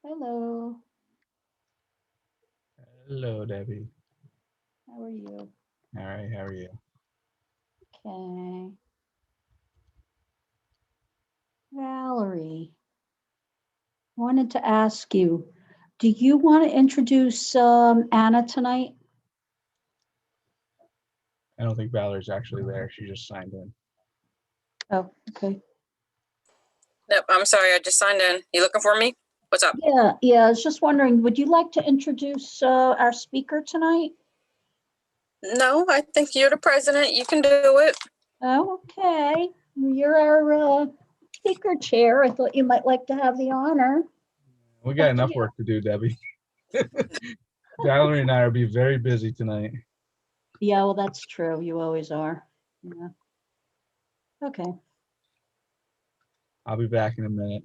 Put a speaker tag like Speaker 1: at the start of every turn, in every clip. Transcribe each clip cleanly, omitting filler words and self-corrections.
Speaker 1: Hello,
Speaker 2: Hello, Debbie.
Speaker 1: how are you?
Speaker 2: All right, how are you?
Speaker 1: Okay. Valerie, wanted to ask you, do you want to introduce Anna tonight?
Speaker 2: I don't think Valerie's actually there. She just signed in.
Speaker 1: Oh, okay.
Speaker 3: Nope, I'm sorry, I just signed in. You looking for me? What's up?
Speaker 1: Yeah, I was just wondering, would you like to introduce our speaker tonight?
Speaker 3: No, I think you're the president. You can do it.
Speaker 1: Oh, okay. You're our speaker chair. I thought you might like to have the honor.
Speaker 2: We got enough
Speaker 1: Yeah.
Speaker 2: work to do, Debbie. Valerie and I will be very busy tonight.
Speaker 1: Yeah, well, that's true. You always are. Yeah. Okay,
Speaker 2: I'll be back in a minute.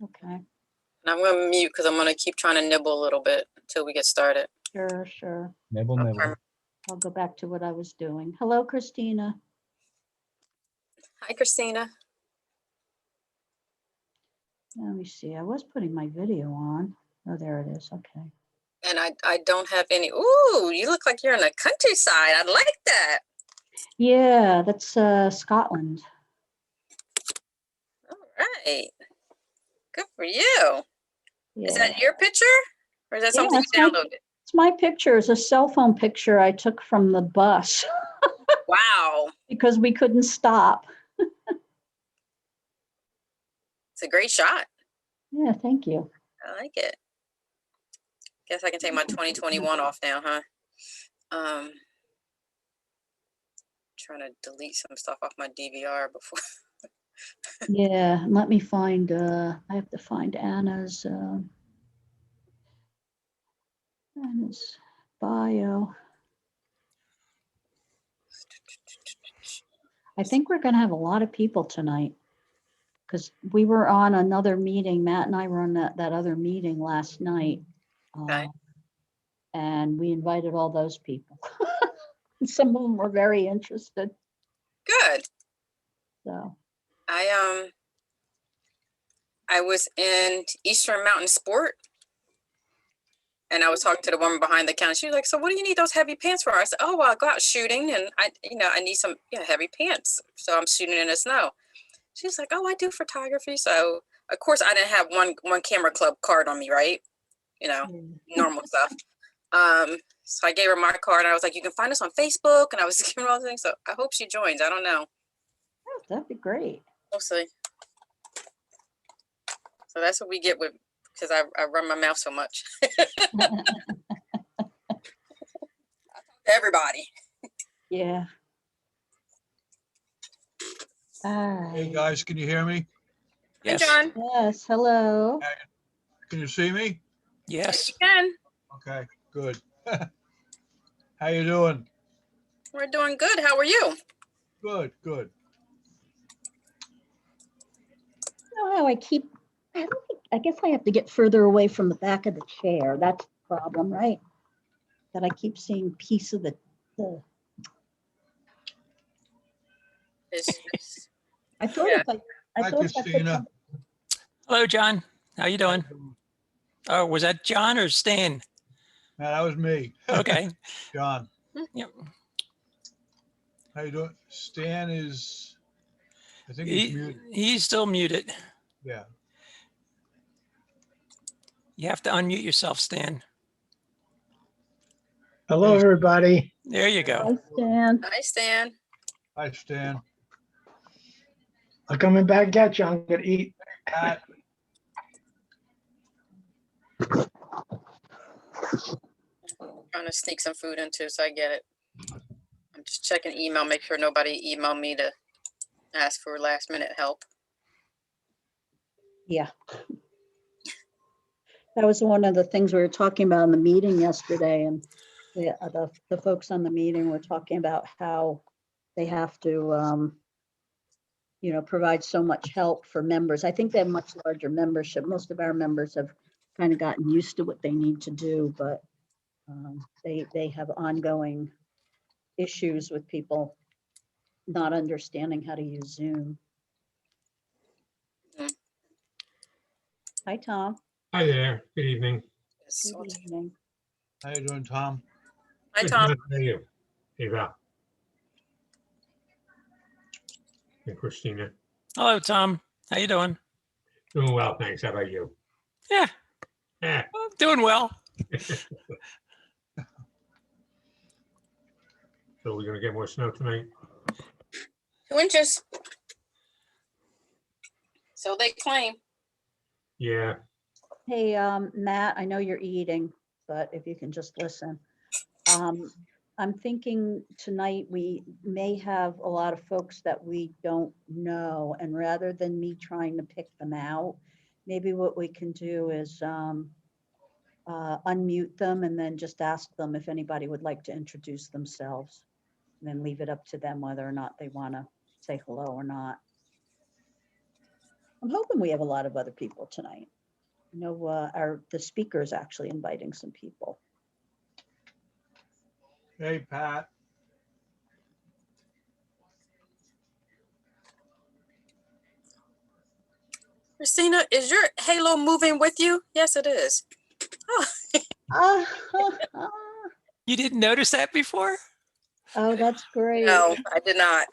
Speaker 1: okay.
Speaker 3: And I'm gonna mute because I'm gonna keep trying to nibble a little bit until we get started.
Speaker 1: Sure.
Speaker 2: Nibble, nibble.
Speaker 1: I'll go back to what I was doing. Hello, Christina.
Speaker 3: Hi, Christina.
Speaker 1: Let me see. I was putting my video on. Oh, there it is. Okay.
Speaker 3: And I don't have any. Ooh, you look like you're in the countryside. I like that.
Speaker 1: Yeah, that's Scotland.
Speaker 3: All right. Good for you.
Speaker 1: Yeah.
Speaker 3: Is that your picture? Or is that
Speaker 1: Yeah,
Speaker 3: something
Speaker 1: it's
Speaker 3: you
Speaker 1: my-
Speaker 3: downloaded?
Speaker 1: It's my picture. It's a cell phone picture I took from the bus
Speaker 3: Wow.
Speaker 1: because we couldn't stop.
Speaker 3: It's a great shot.
Speaker 1: Yeah, thank you.
Speaker 3: I like it. Guess I can take my 2021 off now, huh? Trying to delete some stuff off my DVR before.
Speaker 1: Yeah, and let me find, I have to find Anna's bio. I think we're gonna have a lot of people tonight because we were on another meeting. Matt and I were on that other meeting last night.
Speaker 3: Okay.
Speaker 1: And we invited all those people. Some of them were very interested,
Speaker 3: Good.
Speaker 1: so.
Speaker 3: I was in Eastern Mountain Sport, and I was talking to the woman behind the counter. She was like, "So what do you need those heavy pants for?" I said, "Oh, well, I go out shooting, and I need some heavy pants. So I'm shooting in the snow." She's like, "Oh, I do photography." So of course I didn't have one camera club card on me, right? Normal stuff. So I gave her my card, and I was like, "You can find us on Facebook," and I was giving her all the things. So I hope she joins. I don't know.
Speaker 1: Oh, that'd be great.
Speaker 3: We'll see. So that's what we get with, because I run my mouth so much. Everybody.
Speaker 1: Yeah. All
Speaker 4: Hey
Speaker 1: right.
Speaker 4: guys, can you hear me?
Speaker 3: Hey,
Speaker 5: Yes.
Speaker 3: John.
Speaker 1: Yes, hello.
Speaker 4: Can you see me?
Speaker 5: Yes.
Speaker 3: Ken.
Speaker 4: Okay, good. How you doing?
Speaker 3: We're doing good. How are you?
Speaker 4: Good, good.
Speaker 1: You know how I guess I have to get further away from the back of the chair. That's the problem, right? That I keep seeing piece of the
Speaker 3: It's-
Speaker 1: I thought
Speaker 3: Yeah.
Speaker 1: if I
Speaker 4: Hi,
Speaker 1: thought if I put
Speaker 4: Christina.
Speaker 1: some-
Speaker 5: Hello, John. How you doing? Oh, was that John or Stan?
Speaker 4: No, that was me.
Speaker 5: Okay.
Speaker 4: John,
Speaker 5: Yep.
Speaker 4: how you doing? Stan is, I think he's muted.
Speaker 5: He's still muted.
Speaker 4: Yeah.
Speaker 5: You have to unmute yourself, Stan.
Speaker 6: Hello, everybody.
Speaker 5: There you go.
Speaker 1: Hi, Stan.
Speaker 3: Hi, Stan.
Speaker 4: Hi, Stan.
Speaker 6: I'm coming back at you. I'm gonna eat.
Speaker 4: Pat,
Speaker 3: Trying to sneak some food in too, so I get it. I'm just checking email, make sure nobody emailed me to ask for last minute help.
Speaker 1: Yeah. That was one of the things we were talking about in the meeting yesterday, and the folks on the meeting were talking about how they have to, provide so much help for members. I think they have much larger membership. Most of our members have kind of gotten used to what they need to do, but they have ongoing issues with people not understanding how to use Zoom.
Speaker 3: Mhm.
Speaker 1: Hi, Tom.
Speaker 7: Hi there. Good evening.
Speaker 1: Good evening.
Speaker 4: How you doing, Tom?
Speaker 3: Hi,
Speaker 7: Good,
Speaker 3: Tom.
Speaker 7: How are you? Eva and Christina.
Speaker 5: Hello, Tom. How you doing?
Speaker 7: Doing well, thanks. How about you?
Speaker 5: Yeah,
Speaker 7: Eh,
Speaker 5: I'm doing well.
Speaker 7: So we're gonna get more snow tonight?
Speaker 3: 2 inches. So they claim.
Speaker 7: Yeah,
Speaker 1: Hey, Matt, I know you're eating, but if you can just listen. I'm thinking tonight we may have a lot of folks that we don't know, and rather than me trying to pick them out, maybe what we can do is unmute them and then just ask them if anybody would like to introduce themselves. And then leave it up to them whether or not they want to say hello or not. I'm hoping we have a lot of other people tonight. I know the speaker is actually inviting some people.
Speaker 4: Hey, Pat.
Speaker 3: Christina, is your halo moving with you? Yes, it is. Oh,
Speaker 5: You didn't notice that before?
Speaker 1: Oh, that's great.
Speaker 3: no, I did not.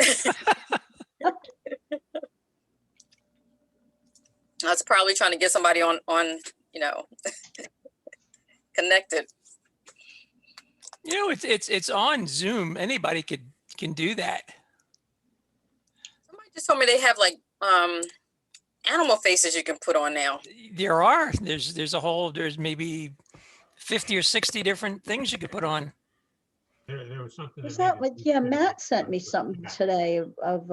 Speaker 3: I was probably trying to get somebody on, connected.
Speaker 5: You know, it's on Zoom. Anybody can do that.
Speaker 3: Somebody just told me they have like animal faces you can put on now.
Speaker 5: There's maybe 50 or 60 different things you could put on.
Speaker 7: there was something.
Speaker 1: Was
Speaker 7: made
Speaker 1: that
Speaker 7: it-
Speaker 1: what, yeah, Matt sent me something today of,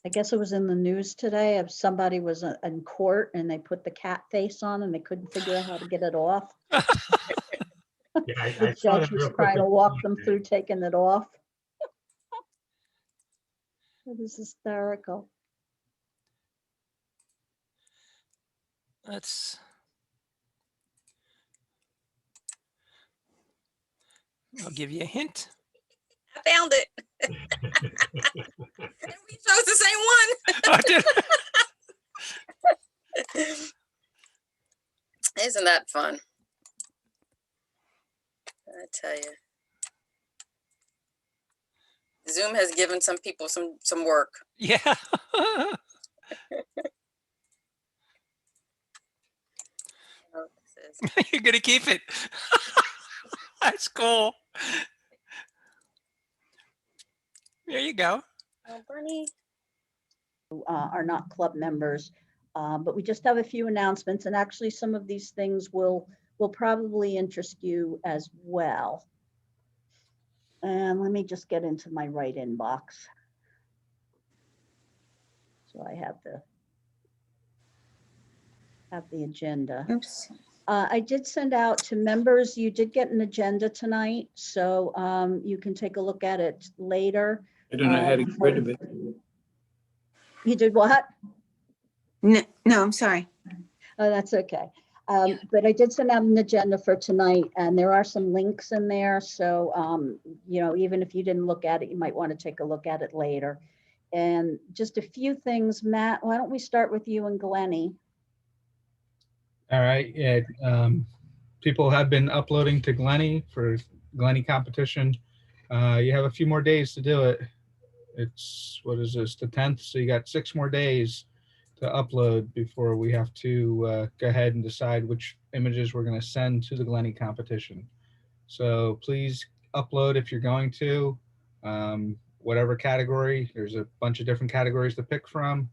Speaker 1: I guess it was in the news today of somebody was in court and they put the cat face on and they couldn't figure out how to get it off.
Speaker 7: Yeah, I
Speaker 1: The
Speaker 7: saw
Speaker 1: judge
Speaker 7: that
Speaker 1: was
Speaker 7: real quick.
Speaker 1: trying to walk them through taking it off. It was hysterical.
Speaker 5: I'll give you a hint.
Speaker 3: I found it. And we chose the same
Speaker 5: Oh, did-
Speaker 3: one. Isn't that fun? I tell you. Zoom has given some people some work.
Speaker 5: yeah.
Speaker 3: Oh, this is-
Speaker 5: You're gonna keep it. That's cool. There you go.
Speaker 3: Oh, Bernie.
Speaker 1: Are not club members, but we just have a few announcements, and actually some of these things will probably interest you as well. And let me just get into my right inbox. So I have the agenda.
Speaker 8: Oops.
Speaker 1: I did send out to members, you did get an agenda tonight, so you can take a look at it later.
Speaker 8: I don't know how to get rid of it.
Speaker 1: You did what?
Speaker 8: No, I'm sorry.
Speaker 1: Oh, that's okay. But I did send out an agenda for tonight and there are some links in there. So, even if you didn't look at it, you might want to take a look at it later. And just a few things, Matt, why don't we start with you and Glennie?
Speaker 2: All right, yeah, people have been uploading to Glennie for Glennie competition. You have a few more days to do it. It's, what is this, the 10th? So you got 6 more days to upload before we have to go ahead and decide which images we're going to send to the Glennie competition. So please upload if you're going to, whatever category. There's a bunch of different categories to pick from.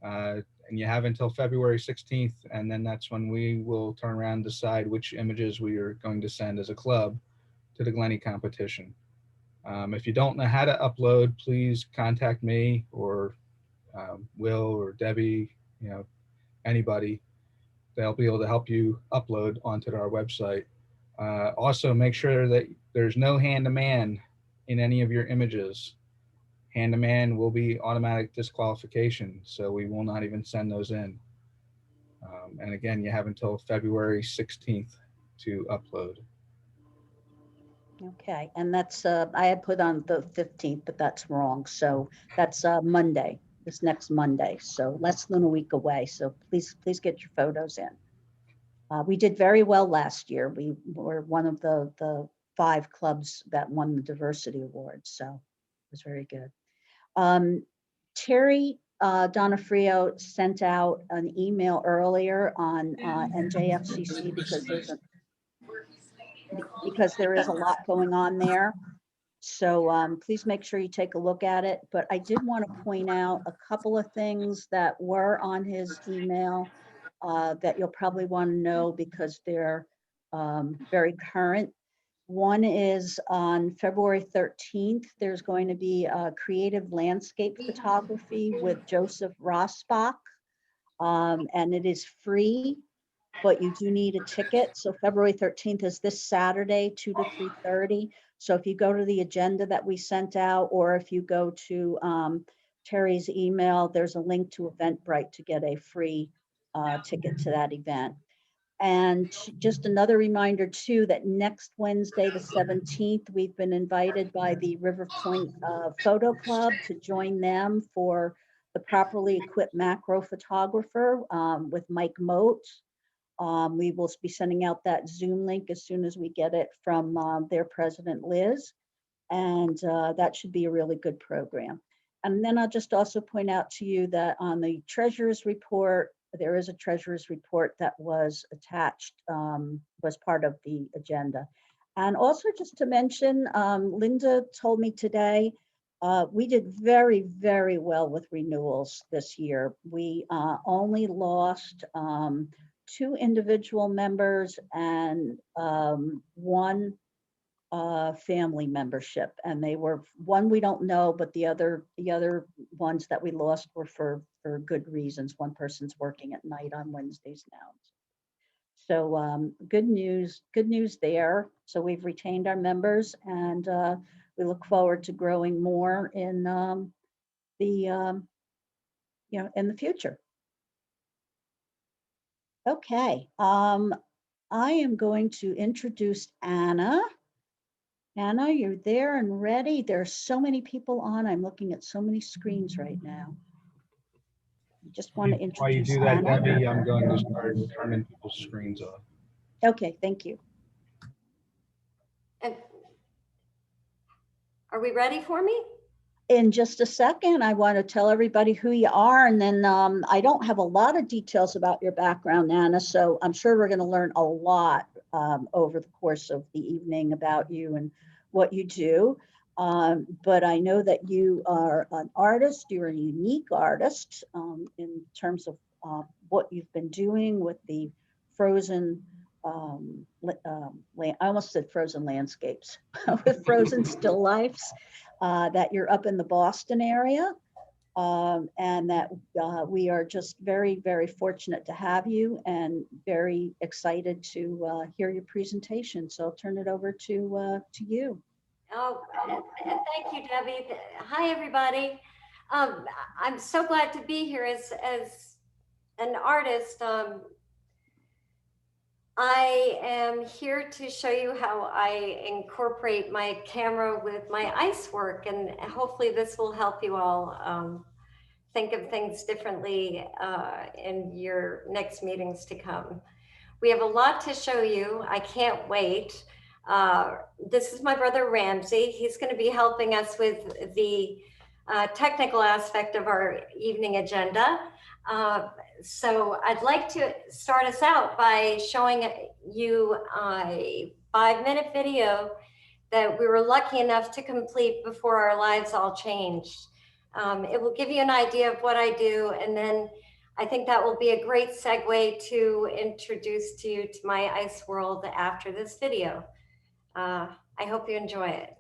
Speaker 2: And you have until February 16th, and then that's when we will turn around and decide which images we are going to send as a club to the Glennie competition. If you don't know how to upload, please contact me or Will or Debbie, anybody. They'll be able to help you upload onto our website. Also, make sure that there's no hand-to-man in any of your images. Hand-to-man will be automatic disqualification, so we will not even send those in. And again, you have until February 16th to upload.
Speaker 1: Okay, and that's, I had put on the 15th, but that's wrong. So that's Monday, this next Monday. So less than a week away. So please get your photos in. We did very well last year. We were one of the 5 clubs that won the diversity award, so it was very good. Terry Donofrio sent out an email earlier on NJFCC because there is a lot going on there. So please make sure you take a look at it. But I did want to point out a couple of things that were on his email that you'll probably want to know because they're very current. One is on February 13th, there's going to be a creative landscape photography with Joseph Rossbach. And it is free, but you do need a ticket. So February 13th is this Saturday, 2 to 3:30. So if you go to the agenda that we sent out, or if you go to Terry's email, there's a link to Eventbrite to get a free ticket to that event. And just another reminder too, that next Wednesday, the 17th, we've been invited by the River Point Photo Club to join them for the properly equipped macro photographer with Mike Moat. We will be sending out that Zoom link as soon as we get it from their president, Liz. And that should be a really good program. And then I'll just also point out to you that on the treasurer's report, there is a treasurer's report that was attached, was part of the agenda. And also just to mention, Linda told me today, we did very, very well with renewals this year. We only lost 2 individual members and 1 family membership, and they were, one we don't know, but the other ones that we lost were for good reasons. One person's working at night on Wednesdays now. So good news there. So we've retained our members, and we look forward to growing more in in the future. Okay, I am going to introduce Anna. Anna, you're there and ready. There's so many people on. I'm looking at so many screens right now. I just want to introduce
Speaker 2: While you do that,
Speaker 1: Anna.
Speaker 2: Debbie, I'm going to start turning people's screens off.
Speaker 1: Okay, thank you.
Speaker 9: And are we ready for me?
Speaker 1: In just a second, I want to tell everybody who you are, and then I don't have a lot of details about your background, Anna, so I'm sure we're going to learn a lot over the course of the evening about you and what you do. But I know that you are an artist. You're a unique artist in terms of what you've been doing with the frozen, I almost said frozen landscapes, with frozen still lifes, that you're up in the Boston area. And that we are just very, very fortunate to have you and very excited to hear your presentation. So I'll turn it over to you.
Speaker 9: Oh, thank you, Debbie. Hi, everybody. I'm so glad to be here as an artist. I am here to show you how I incorporate my camera with my ice work, and hopefully this will help you all think of things differently in your next meetings to come. We have a lot to show you. I can't wait. This is my brother Ramsey. He's going to be helping us with the technical aspect of our evening agenda. So I'd like to start us out by showing you a 5-minute video that we were lucky enough to complete before our lives all changed. It will give you an idea of what I do, and then I think that will be a great segue to introduce to you to my ice world after this video. I hope you enjoy it.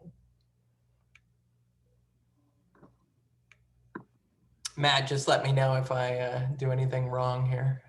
Speaker 5: Matt, just let me know if I do anything wrong here.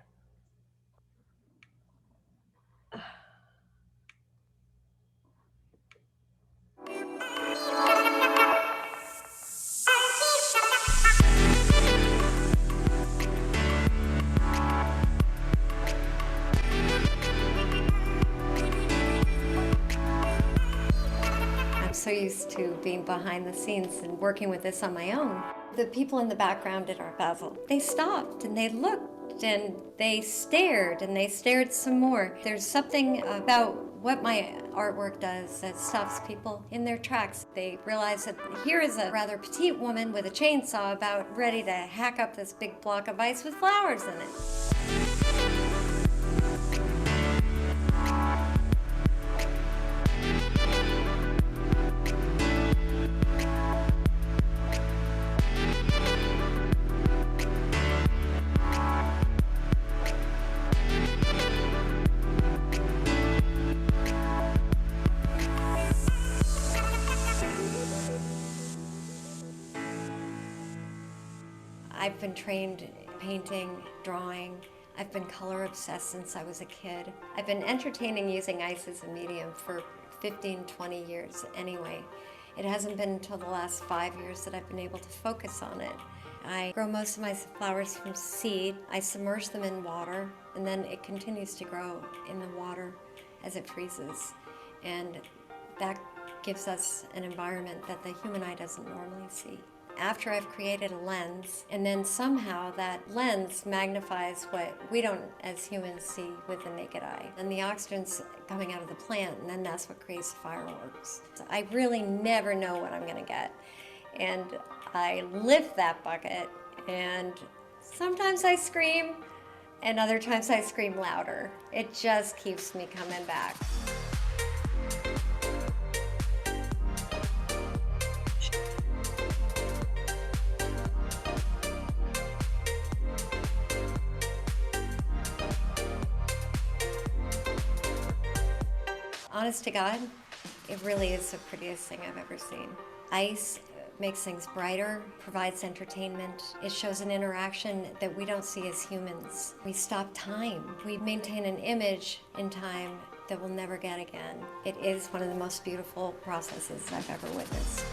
Speaker 9: I'm so used to being behind the scenes and working with this on my own. The people in the background at Art Basel, they stopped and they looked and they stared and they stared some more. There's something about what my artwork does that stops people in their tracks. They realize that here is a rather petite woman with a chainsaw about ready to hack up this big block of ice with flowers in it. I've been trained painting, drawing. I've been color obsessed since I was a kid. I've been entertaining using ice as a medium for 15, 20 years anyway. It hasn't been until the last 5 years that I've been able to focus on it. I grow most of my flowers from seed. I submerge them in water, and then it continues to grow in the water as it freezes. And that gives us an environment that the human eye doesn't normally see. After I've created a lens, and then somehow that lens magnifies what we don't as humans see with the naked eye. And the oxygen's coming out of the plant, and then that's what creates fireworks. So I really never know what I'm gonna get. And I lift that bucket, and sometimes I scream, and other times I scream louder. It just keeps me coming back. Honest to God, it really is the prettiest thing I've ever seen. Ice makes things brighter, provides entertainment. It shows an interaction that we don't see as humans. We stop time. We maintain an image in time that we'll never get again. It is one of the most beautiful processes I've ever witnessed.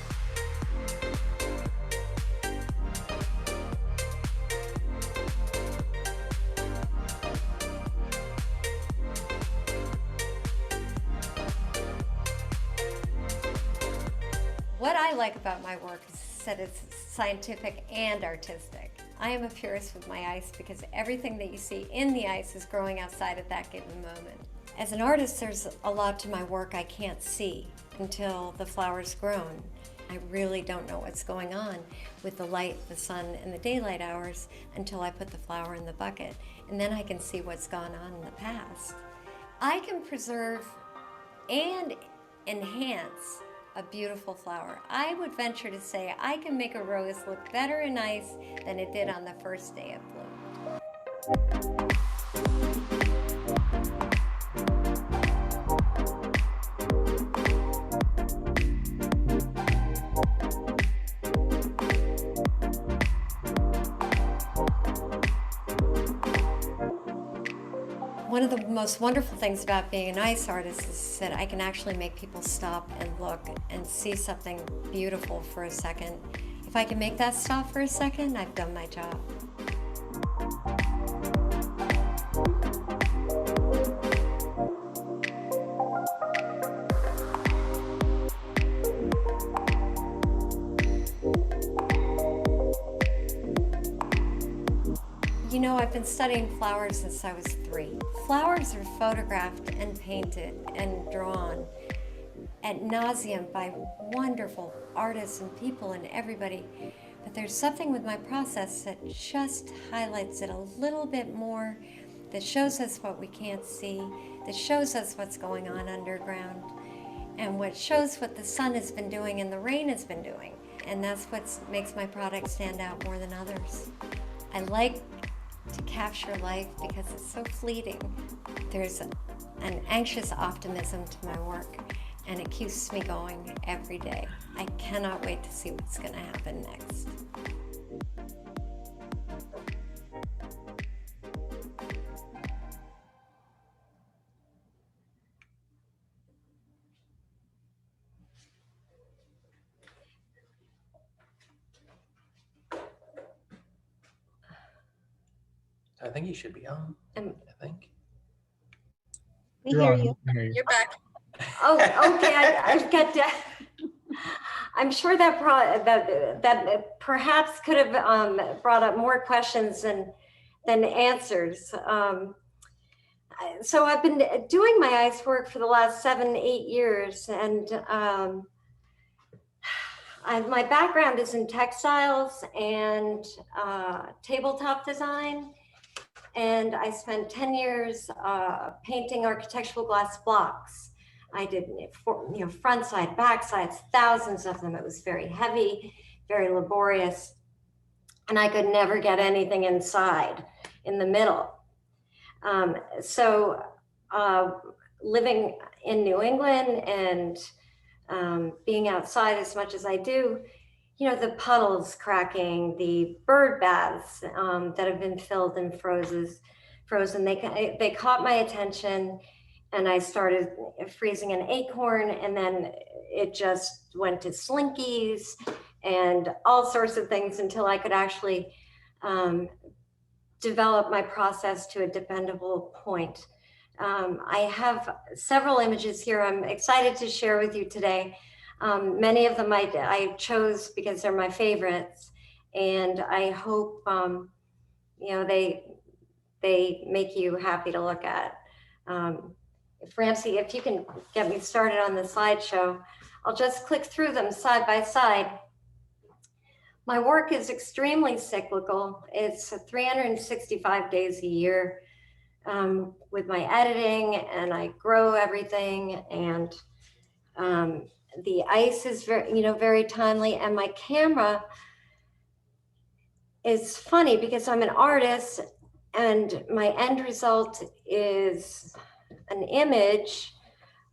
Speaker 9: What I like about my work is that it's scientific and artistic. I am a purist with my ice because everything that you see in the ice is growing outside at that given moment. As an artist, there's a lot to my work I can't see until the flower's grown. I really don't know what's going on with the light, the sun, and the daylight hours until I put the flower in the bucket, and then I can see what's gone on in the past. I can preserve and enhance a beautiful flower. I would venture to say I can make a rose look better in ice than it did on the first day of bloom. One of the most wonderful things about being an ice artist is that I can actually make people stop and look and see something beautiful for a second. If I can make that stop for a second, I've done my job. You know, I've been studying flowers since I was 3. Flowers are photographed and painted and drawn ad nauseum by wonderful artists and people and everybody. But there's something with my process that just highlights it a little bit more, that shows us what we can't see, that shows us what's going on underground, and what shows what the sun has been doing and the rain has been doing. And that's what makes my product stand out more than others. I like to capture life because it's so fleeting. There's an anxious optimism to my work, and it keeps me going every day. I cannot wait to see what's going to happen next.
Speaker 10: I think you should be on. I think.
Speaker 1: We
Speaker 2: You're
Speaker 1: hear
Speaker 2: on.
Speaker 1: you.
Speaker 2: I hear you.
Speaker 3: You're back.
Speaker 9: Oh, okay. I've got to. I'm sure that that perhaps could have brought up more questions than answers. So I've been doing my ice work for the last 7-8 years, and my background is in textiles and tabletop design, and I spent 10 years painting architectural glass blocks. I did, front side, back sides, thousands of them. It was very heavy, very laborious, and I could never get anything inside in the middle. So living in New England and being outside as much as I do, the puddles cracking, the bird baths that have been filled and frozen, they caught my attention, and I started freezing an acorn, and then it just went to slinkies and all sorts of things until I could actually develop my process to a dependable point. I have several images here I'm excited to share with you today. Many of them I chose because they're my favorites, and I hope they make you happy to look at. Ramsey, if you can get me started on the slideshow, I'll just click through them side by side. My work is extremely cyclical. It's 365 days a year with my editing, and I grow everything, and the ice is very timely, and my camera is funny because I'm an artist, and my end result is an image,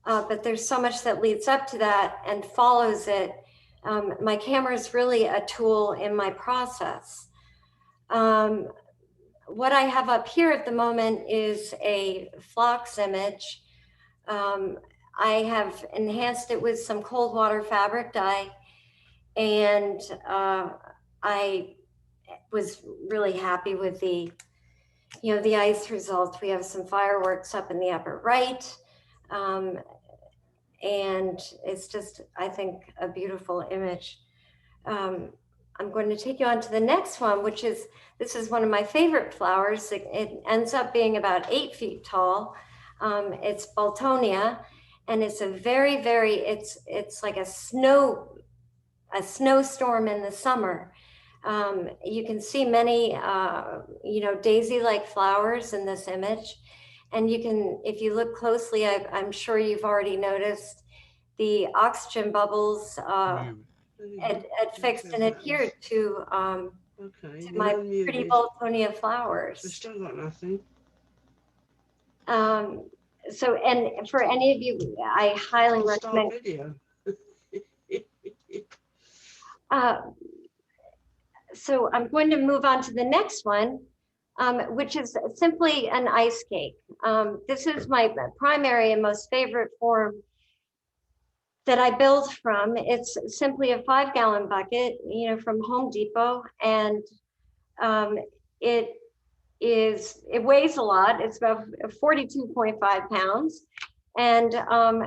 Speaker 9: but there's so much that leads up to that and follows it. My camera is really a tool in my process. What I have up here at the moment is a phlox image. I have enhanced it with some cold water fabric dye, and I was really happy with the ice result. We have some fireworks up in the upper right, and it's just, I think, a beautiful image. I'm going to take you on to the next one, this is one of my favorite flowers. It ends up being about 8 feet tall. It's Boltonia, and it's a it's like a snowstorm in the summer. You can see many, daisy-like flowers in this image. And you can, if you look closely, I'm sure you've already noticed the oxygen bubbles fixed and adhered to my pretty Boltonia flowers.
Speaker 11: I still got nothing.
Speaker 9: So, and for any of you, I highly recommend.
Speaker 11: Video.
Speaker 9: So I'm going to move on to the next one, which is simply an ice cake. This is my primary and most favorite form that I build from. It's simply a 5-gallon bucket, from Home Depot, and it weighs a lot. It's about 42.5 pounds, and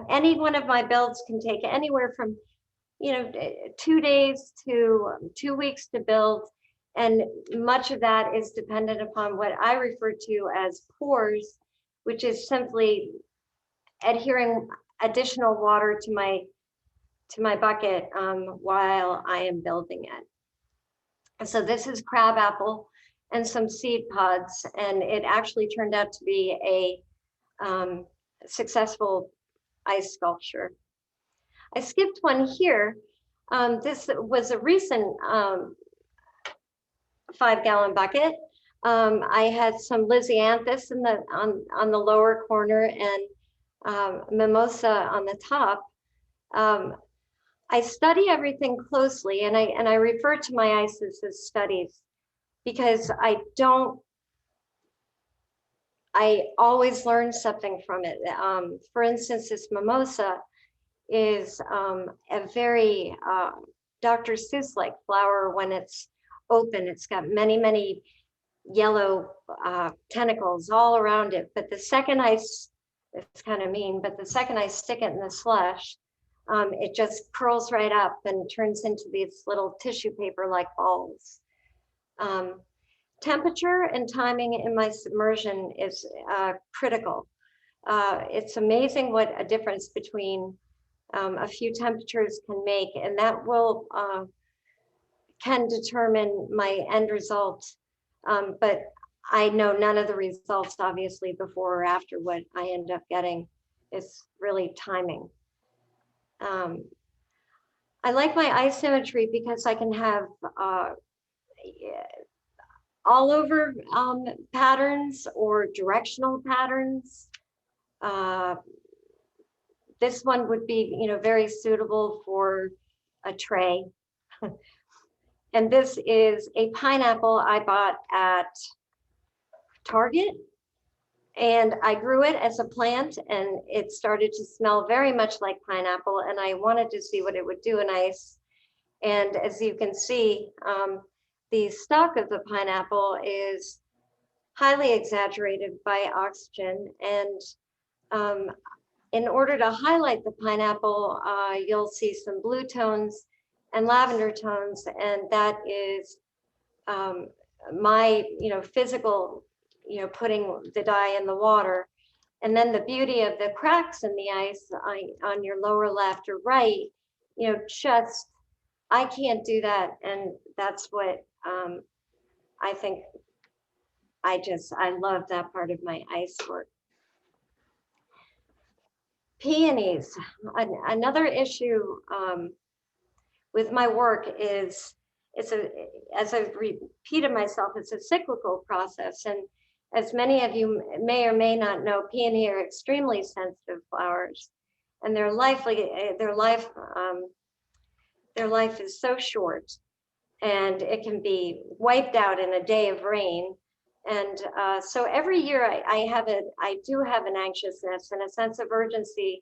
Speaker 9: any one of my builds can take anywhere from 2 days to 2 weeks to build, and much of that is dependent upon what I refer to as pours, which is simply adhering additional water to my bucket while I am building it. So this is crabapple and some seed pods, and it actually turned out to be a successful ice sculpture. I skipped one here. This was a recent 5-gallon bucket. I had some Lisianthus on the lower corner and mimosa on the top. I study everything closely, and I refer to my ices as studies because I always learn something from it. For instance, this mimosa is a very Dr. Seuss-like flower when it's open. It's got many, many yellow tentacles all around it. But the second it's kind of mean, but the second I stick it in the slush, it just curls right up and turns into these little tissue paper-like balls. Temperature and timing in my submersion is critical. It's amazing what a difference between a few temperatures can make, and that will can determine my end result. But I know none of the results, obviously, before or after what I end up getting. It's really timing. I like my eye symmetry because I can have all over patterns or directional patterns. This one would be, very suitable for a tray. And this is a pineapple I bought at Target, and I grew it as a plant, and it started to smell very much like pineapple, and I wanted to see what it would do in ice. And as you can see, the stalk of the pineapple is highly exaggerated by oxygen, and in order to highlight the pineapple, you'll see some blue tones and lavender tones, and that is my, physical, putting the dye in the water. And then the beauty of the cracks in the ice on your lower left or right, just, I can't do that. And that's what I think, I love that part of my ice work. Peonies, another issue with my work is, as I've repeated myself, it's a cyclical process. And as many of you may or may not know, peony are extremely sensitive flowers, and their life is so short, and it can be wiped out in a day of rain. And so every year I do have an anxiousness and a sense of urgency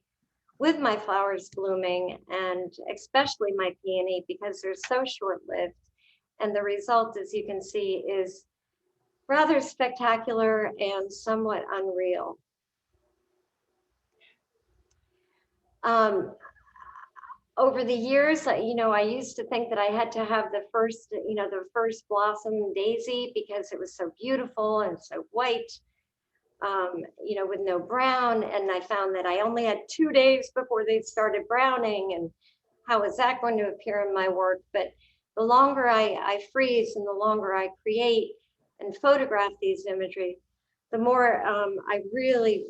Speaker 9: with my flowers blooming, and especially my peony, because they're so short-lived. And the result, as you can see, is rather spectacular and somewhat unreal. Over the years, I used to think that I had to have the first blossom daisy because it was so beautiful and so white, with no brown. And I found that I only had 2 days before they started browning, and how is that going to appear in my work? But the longer I freeze and the longer I create and photograph these imagery, the more I really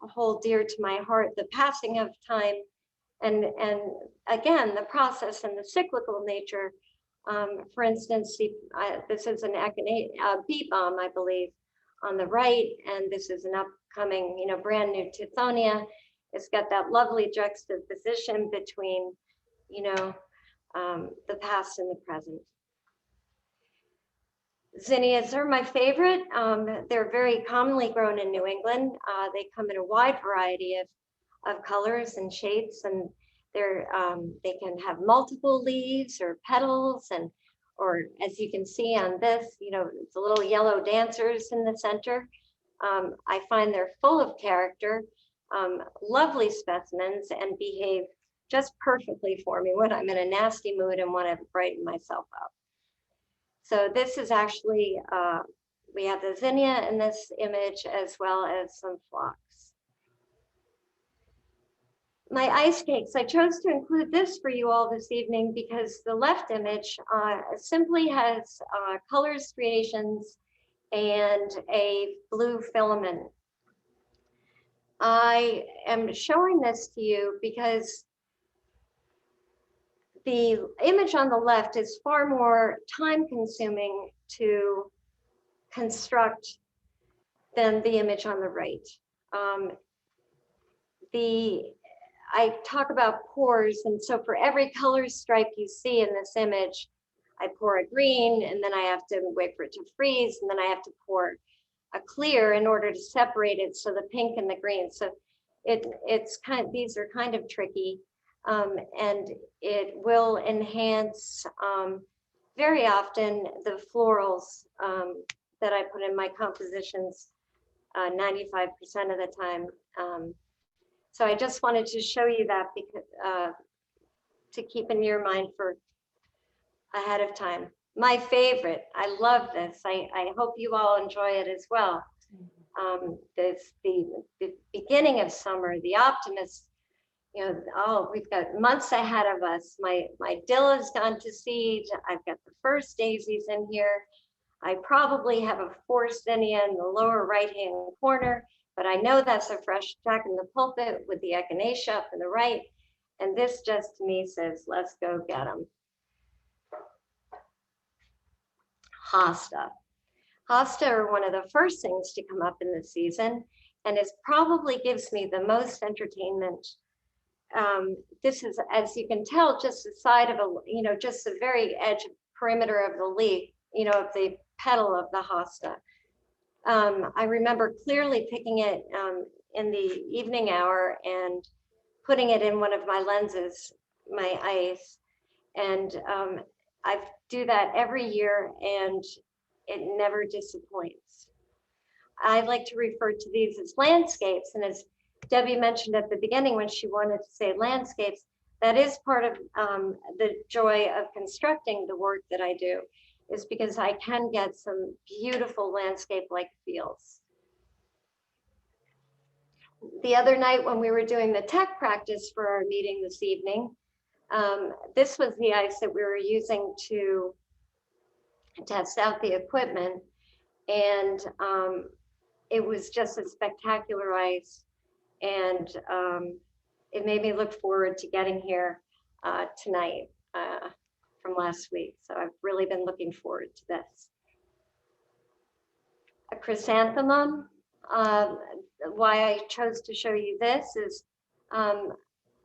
Speaker 9: hold dear to my heart the passing of time, and again, the process and the cyclical nature. For instance, this is an bee balm, I believe, on the right, and this is an upcoming, brand new Tithonia. It's got that lovely juxtaposition between, the past and the present. Zinnias are my favorite. They're very commonly grown in New England. They come in a wide variety of colors and shapes, and they can have multiple leaves or petals, or as you can see on this, the little yellow dancers in the center. I find they're full of character, lovely specimens, and behave just perfectly for me when I'm in a nasty mood and want to brighten myself up. So this is actually, we have the zinnia in this image, as well as some phlox. My ice cakes, I chose to include this for you all this evening because the left image simply has colors, striations, and a blue filament. I am showing this to you because the image on the left is far more time consuming to construct than the image on the right. I talk about pours, and so for every color stripe you see in this image, I pour a green, and then I have to wait for it to freeze, and then I have to pour a clear in order to separate it, so the pink and the green. So these are kind of tricky, and it will enhance very often the florals that I put in my compositions 95% of the time. So I just wanted to show you that because to keep in your mind for ahead of time. my favorite. I love this. I hope you all enjoy it as well. This the beginning of summer, the optimist, you know, oh, we've got months ahead of us. My dill has gone to seed. I've got the first daisies in here. I probably have a forced zinnia in the lower right-hand corner, but I know that's a fresh Jack in the pulpit with the echinacea up in the right. And this just to me says, let's go get them. Hosta. Hosta are one of the first things to come up in the season, and it probably gives me the most entertainment. This is, as you can tell, just the side of a, you know, just the very edge perimeter of the leaf, you know, of the petal of the hosta. I remember clearly picking it in the evening hour and putting it in one of my lenses, my ice, and I do that every year, and it never disappoints. I like to refer to these as landscapes, and as Debbie mentioned at the beginning when she wanted to say landscapes, that is part of the joy of constructing the work that I do, is because I can get some beautiful landscape-like feels. The other night when we were doing the tech practice for our meeting this evening, this was the ice that we were using to test out the equipment, and it was just a spectacular ice, and it made me look forward to getting here tonight from last week. So I've really been looking forward to this. A chrysanthemum. Why I chose to show you this is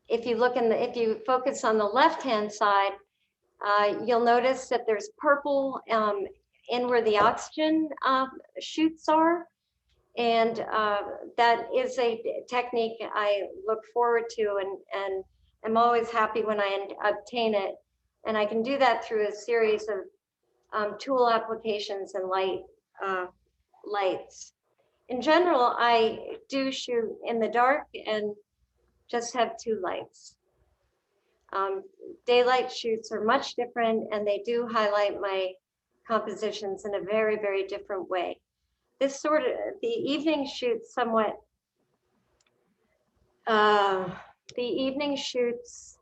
Speaker 9: if you look in the, if you focus on the left-hand side, you'll notice that there's purple in where the oxygen shoots are. And that is a technique I look forward to, and I'm always happy when I obtain it. And I can do that through a series of tool applications and lights. In general, I do shoot in the dark and just have 2 lights. Daylight shoots are much different, and they do highlight my compositions in a very, very different way. This sort of, the evening shoots somewhat, the evening shoots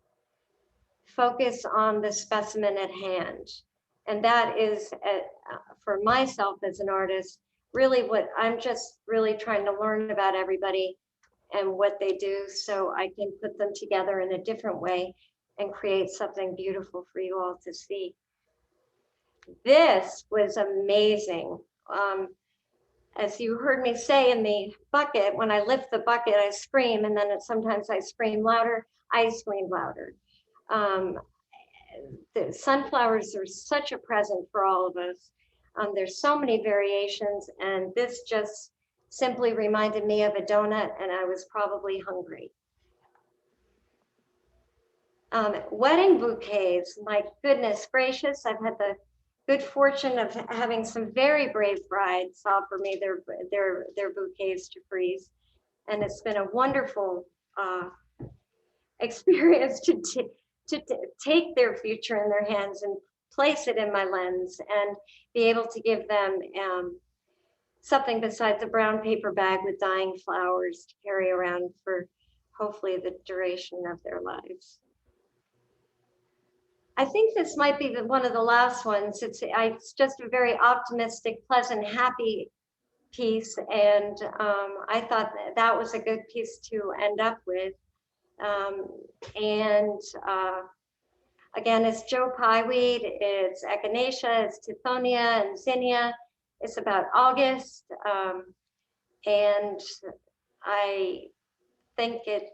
Speaker 9: focus on the specimen at hand. And that is, for myself as an artist, really what I'm just really trying to learn about everybody and what they do, so I can put them together in a different way and create something beautiful for you all to see. This was amazing. As you heard me say in the bucket, when I lift the bucket, I scream, and then sometimes I scream louder, I scream louder. The sunflowers are such a present for all of us. There's so many variations, and this just simply reminded me of a donut, and I was probably hungry. Wedding bouquets, my goodness gracious, I've had the good fortune of having some very brave brides offer me their bouquets to freeze. And it's been a wonderful experience to take their future in their hands and place it in my lens and be able to give them something besides a brown paper bag with dying flowers to carry around for hopefully the duration of their lives. I think this might be one of the last ones. It's just a very optimistic, pleasant, happy piece. And I thought that was a good piece to end up with. Again, it's Joe Pyeweed, it's Echinacea, it's Tithonia and Zinnia. It's about August. And I think it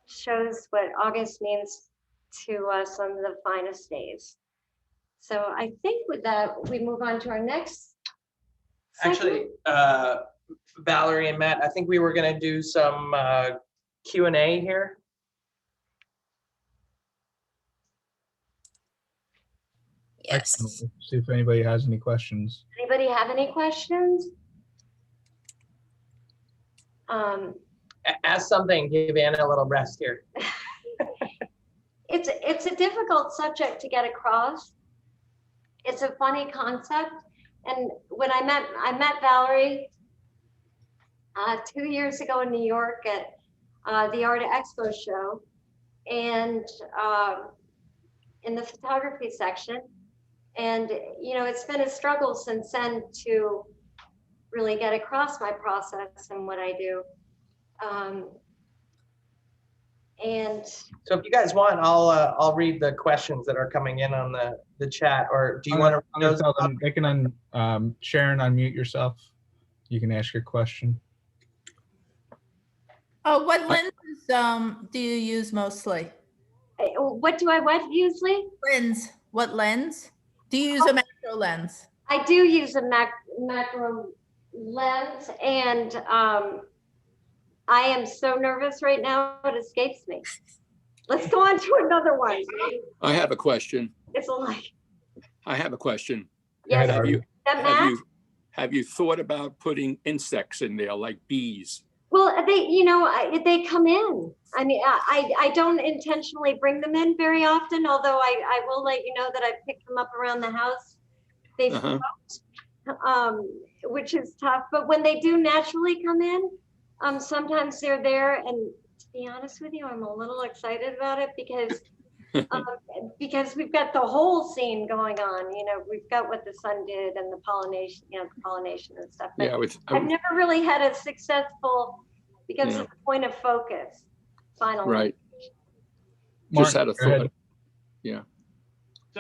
Speaker 9: shows what August means to us on the finest days. So I think with that, we move on to our next
Speaker 10: Actually, Valerie and Matt, I think we were gonna do some Q&A here.
Speaker 2: I
Speaker 3: Yes.
Speaker 2: can see if anybody has any questions.
Speaker 9: Anybody have any questions?
Speaker 10: Ask something, give Anna a little rest here.
Speaker 9: It's a difficult subject to get across. it's a funny concept. And when I met Valerie 2 years ago in New York at the Art Expo show, and in the photography section. And, you know, it's been a struggle since then to really get across my process and what I do. And
Speaker 10: So if you guys want, I'll read the questions that are coming in on the chat, or do you want
Speaker 2: I'm
Speaker 10: to?
Speaker 2: gonna tell them they can Sharon, unmute yourself. You can ask your question.
Speaker 11: Oh, what lenses do you use mostly?
Speaker 9: what do I usually?
Speaker 11: Lens. What lens? Do you use a macro lens?
Speaker 9: I do use a macro lens, and I am so nervous right now, it escapes me. Let's go on to another one.
Speaker 12: I have a question.
Speaker 9: It's like,
Speaker 12: I have a question.
Speaker 9: yes,
Speaker 12: Have you thought about putting insects in there like bees?
Speaker 9: well, they come in. I mean, I don't intentionally bring them in very often, although I will let you know that I picked them up around the house. They float, which is tough. But when they do naturally come in, sometimes they're there. And to be honest with you, I'm a little excited about it because we've got the whole scene going on. You know, we've got what the sun did and the pollination, and stuff. But
Speaker 12: Yeah,
Speaker 9: I've never really had a successful, because of the point of focus. Finally.
Speaker 12: Right.
Speaker 2: Martin,
Speaker 12: Just had a
Speaker 2: go ahead.
Speaker 12: thought. Yeah.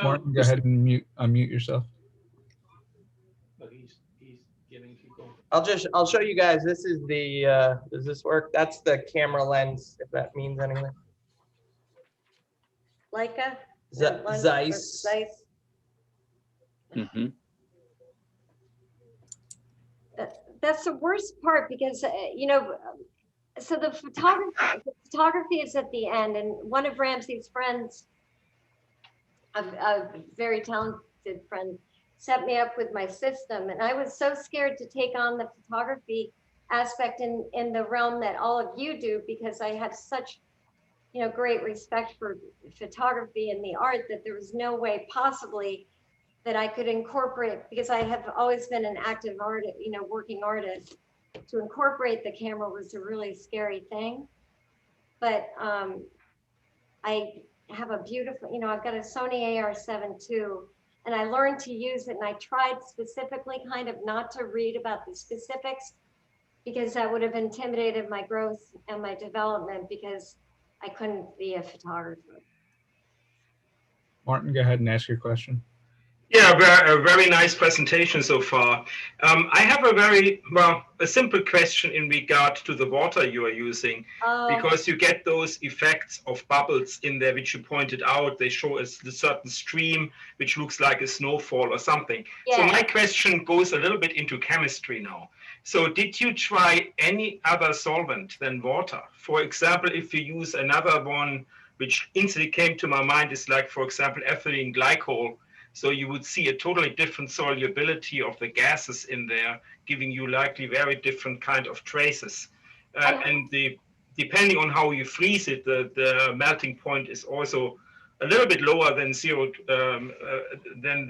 Speaker 2: Martin, go ahead and unmute yourself.
Speaker 10: I'll show you guys. This is the does this work? That's the camera lens, if that means anything.
Speaker 9: Leica?
Speaker 10: Zeiss.
Speaker 12: Mm-hmm.
Speaker 9: That's the worst part because, so the photography is at the end, and one of Ramsey's friends, a very talented friend, set me up with my system, and I was so scared to take on the photography aspect in the realm that all of you do, because I have such, great respect for photography and the art, that there was no way possibly that I could incorporate, because I have always been an active artist, working artist. To incorporate the camera was a really scary thing. But I have a beautiful, I've got a Sony AR7 II, and I learned to use it, and I tried specifically kind of not to read about the specifics, because that would have intimidated my growth and my development, because I couldn't be a photographer.
Speaker 2: Martin, go ahead and ask your question.
Speaker 13: Yeah, a very nice presentation so far. I have a simple question in regard to the water you are using, because you get those effects of bubbles in there, which you pointed out. They show a certain stream, which looks like a snowfall or something. Yeah. So my question goes a little bit into chemistry now. So did you try any other solvent than water? For example, if you use another one, which instantly came to my mind is like, for example, ethylene glycol. So you would see a totally different solubility of the gases in there, giving you likely very different kind of traces. And depending on how you freeze it, the melting point is also a little bit lower than zero, than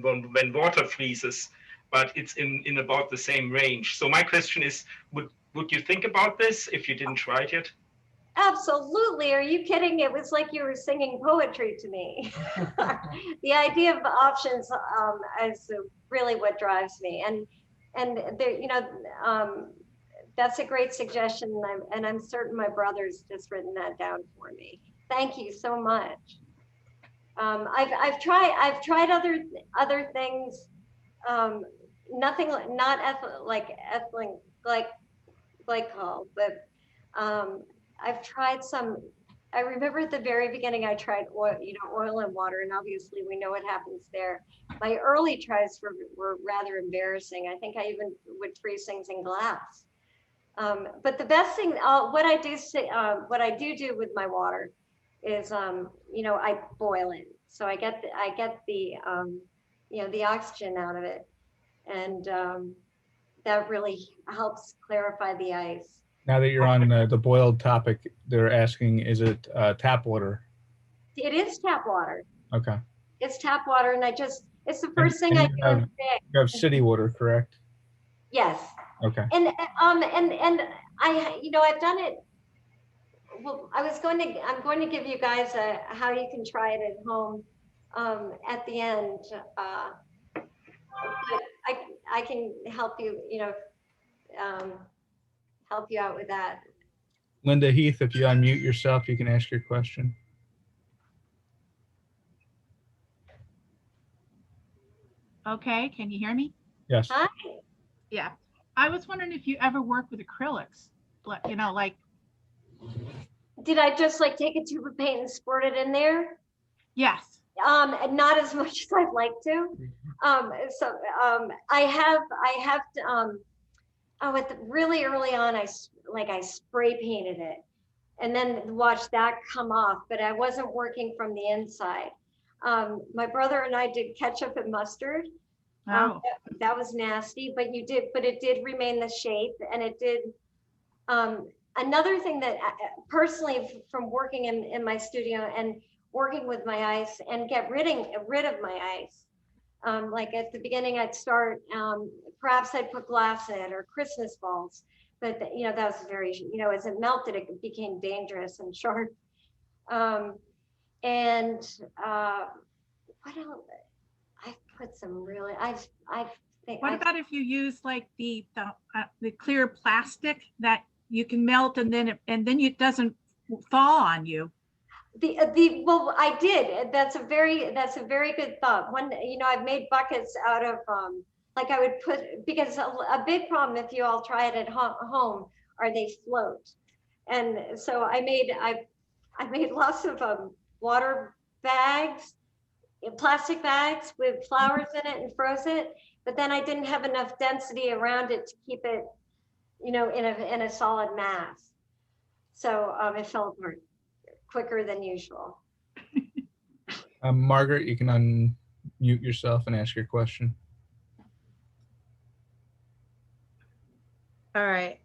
Speaker 13: when water freezes, but it's in about the same range. So my question is, would you think about this if you didn't try it yet?
Speaker 9: Absolutely. Are you kidding? It was like you were singing poetry to me. The idea of options is really what drives me. And there, that's a great suggestion. And I'm certain my brother's just written that down for me. Thank you so much. I've tried other things. Nothing, not ethylene glycol, but I've tried some. I remember at the very beginning, I tried oil and water, and obviously we know what happens there. My early tries were rather embarrassing. I think I even would freeze things in glass. But the best thing, what I do with my water is, I boil it. So I get the oxygen out of it, and that really helps clarify the ice.
Speaker 2: Now that you're on the boiled topic, they're asking, is it tap water?
Speaker 9: It is tap water.
Speaker 2: Okay.
Speaker 9: It's tap water, and I just It's the first thing I do every day.
Speaker 2: You have city water, correct?
Speaker 9: Yes.
Speaker 2: Okay.
Speaker 9: And I, I've done it. Well, I'm going to give you guys how you can try it at home at the end. But I can help you, help you out with that.
Speaker 2: Linda Heath, if you unmute yourself, you can ask your question.
Speaker 14: Okay, can you hear me?
Speaker 2: Yes.
Speaker 9: Hi.
Speaker 14: Yeah. I was wondering if you ever work with acrylics, like.
Speaker 9: Did I just like take a tube of paint and squirt it in there?
Speaker 14: Yes.
Speaker 9: Not as much as I'd like to. I have to, really early on, I spray painted it and then watched that come off, but I wasn't working from the inside. My brother and I did ketchup and mustard.
Speaker 14: Oh.
Speaker 9: That was nasty, but it did remain the shape, and it did. Another thing that personally from working in my studio and working with my ice and get rid of my ice. Like at the beginning, I'd start, perhaps I'd put glass in it or Christmas balls, but that was very, as it melted, it became dangerous and sharp. What else? I've put some really,
Speaker 14: What about if you use like the clear plastic that you can melt and then it doesn't fall on you?
Speaker 9: Well, I did. That's a very good thought. I've made buckets out of like I would put, because a big problem if you all try it at home are they float, and so I made lots of water bags, plastic bags with flowers in it, and froze it. But then I didn't have enough density around it to keep it, in a solid mass. So it fell apart quicker than usual.
Speaker 2: Margaret, you can unmute yourself and ask your question.
Speaker 15: All right.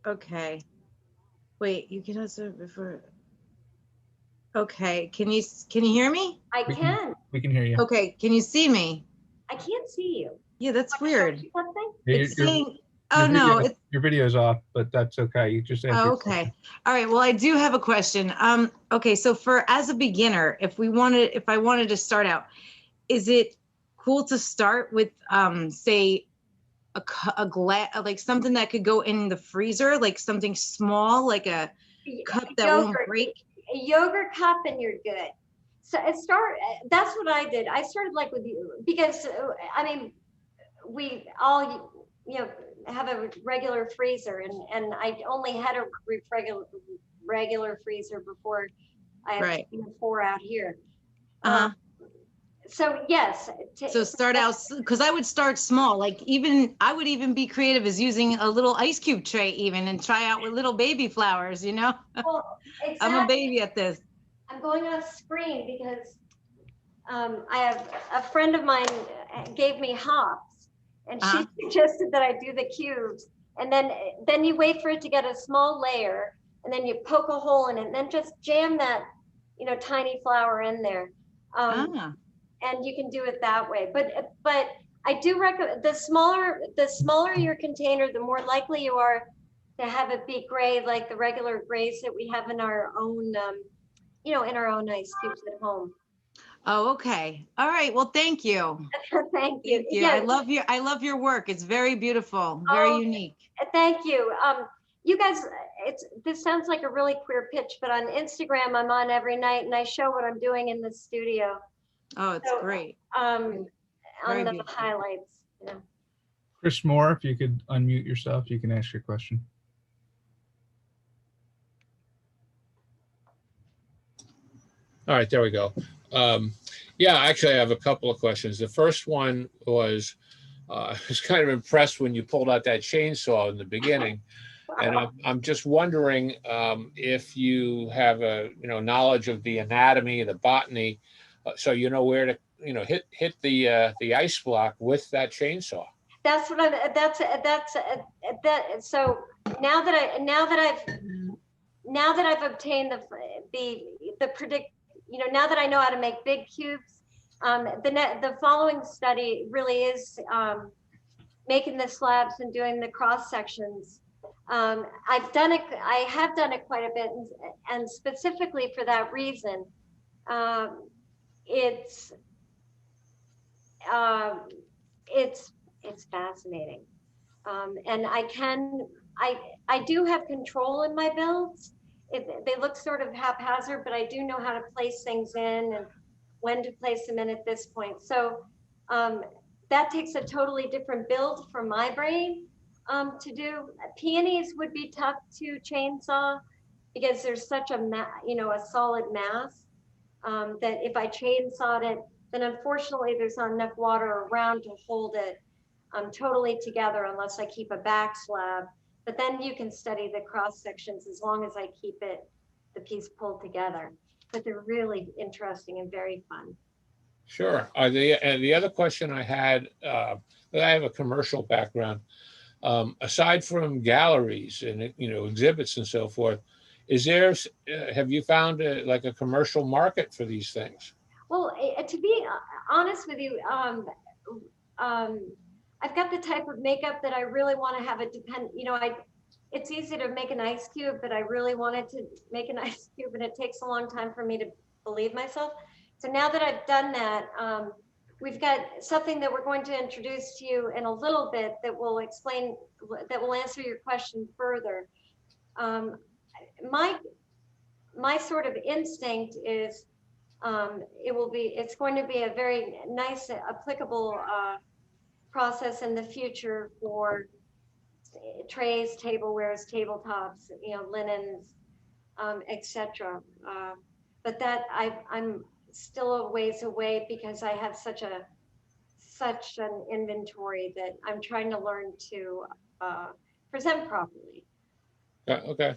Speaker 15: Okay. Wait, you can answer before. Okay, can you hear me?
Speaker 9: I can.
Speaker 2: We can hear you.
Speaker 15: Okay, can you see me?
Speaker 9: I can't see you.
Speaker 15: Yeah, that's weird.
Speaker 9: Something?
Speaker 15: It's saying, oh no, it's
Speaker 2: your video's off, but that's okay. You just answered.
Speaker 15: oh, okay. All right. Well, I do have a question. Okay, so as a beginner, if I wanted to start out, is it cool to start with say a glass, like something that could go in the freezer, like something small, like a cup that won't break?
Speaker 9: A yogurt cup and you're good. So that's what I did. I started like with you because we all have a regular freezer, and I only had a regular freezer before I have 4 out here. So yes.
Speaker 15: So start out, because I would start small. Like I would even be creative as using a little ice cube tray even, and try out with little baby flowers,
Speaker 9: Well, exactly.
Speaker 15: I'm a baby at this.
Speaker 9: I'm going off screen because I have a friend of mine gave me hops, and she suggested that I do the cubes, and then you wait for it to get a small layer, and then you poke a hole in it, and then just jam that tiny flower in there. And you can do it that way. But I do recommend the smaller your container, the more likely you are to have it be gray, like the regular grays that we have in our own, in our own ice cubes at home.
Speaker 15: Oh, okay. All right. Well, thank you.
Speaker 9: Thank you.
Speaker 15: Thank you. Yeah. I love your work. It's very beautiful, very unique.
Speaker 9: Thank you. You guys, this sounds like a really queer pitch, but on Instagram, I'm on every night and I show what I'm doing in the studio.
Speaker 15: Oh, it's great.
Speaker 9: On the highlights.
Speaker 2: Chris Moore, if you could unmute yourself, you can ask your question.
Speaker 16: All right, there we go. Yeah, actually, I have a couple of questions. The first one was, I was kind of impressed when you pulled out that chainsaw in the beginning. And I'm just wondering if you have a knowledge of the anatomy, the botany, so you know where to hit the ice block with that chainsaw.
Speaker 9: That's what so now that I've obtained the predict, now that I know how to make big cubes, The following study really is making the slabs and doing the cross sections. I have done it quite a bit, and specifically for that reason, it's fascinating. And I do have control in my builds. They look sort of haphazard, but I do know how to place things in and when to place them in at this point. So that takes a totally different build for my brain to do. Peonies would be tough to chainsaw because there's such a solid mass that if I chainsawed it, then unfortunately there's not enough water around to hold it totally together unless I keep a back slab. But then you can study the cross sections as long as I keep the piece pulled together. But they're really interesting and very fun.
Speaker 16: Sure. And the other question I had, I have a commercial background. Aside from galleries and exhibits and so forth, have you found like a commercial market for these things?
Speaker 9: Well, to be honest with you, I've got the type of makeup that I really want to have it depend. It's easy to make an ice cube, but I really wanted to make an ice cube, and it takes a long time for me to believe myself. So now that I've done that, we've got something that we're going to introduce to you in a little bit that will answer your question further. My sort of instinct is it's going to be a very nice, applicable process in the future for trays, tablewares, tabletops, linens, etc. But that I'm still a ways away because I have such an inventory that I'm trying to learn to present properly.
Speaker 16: Okay.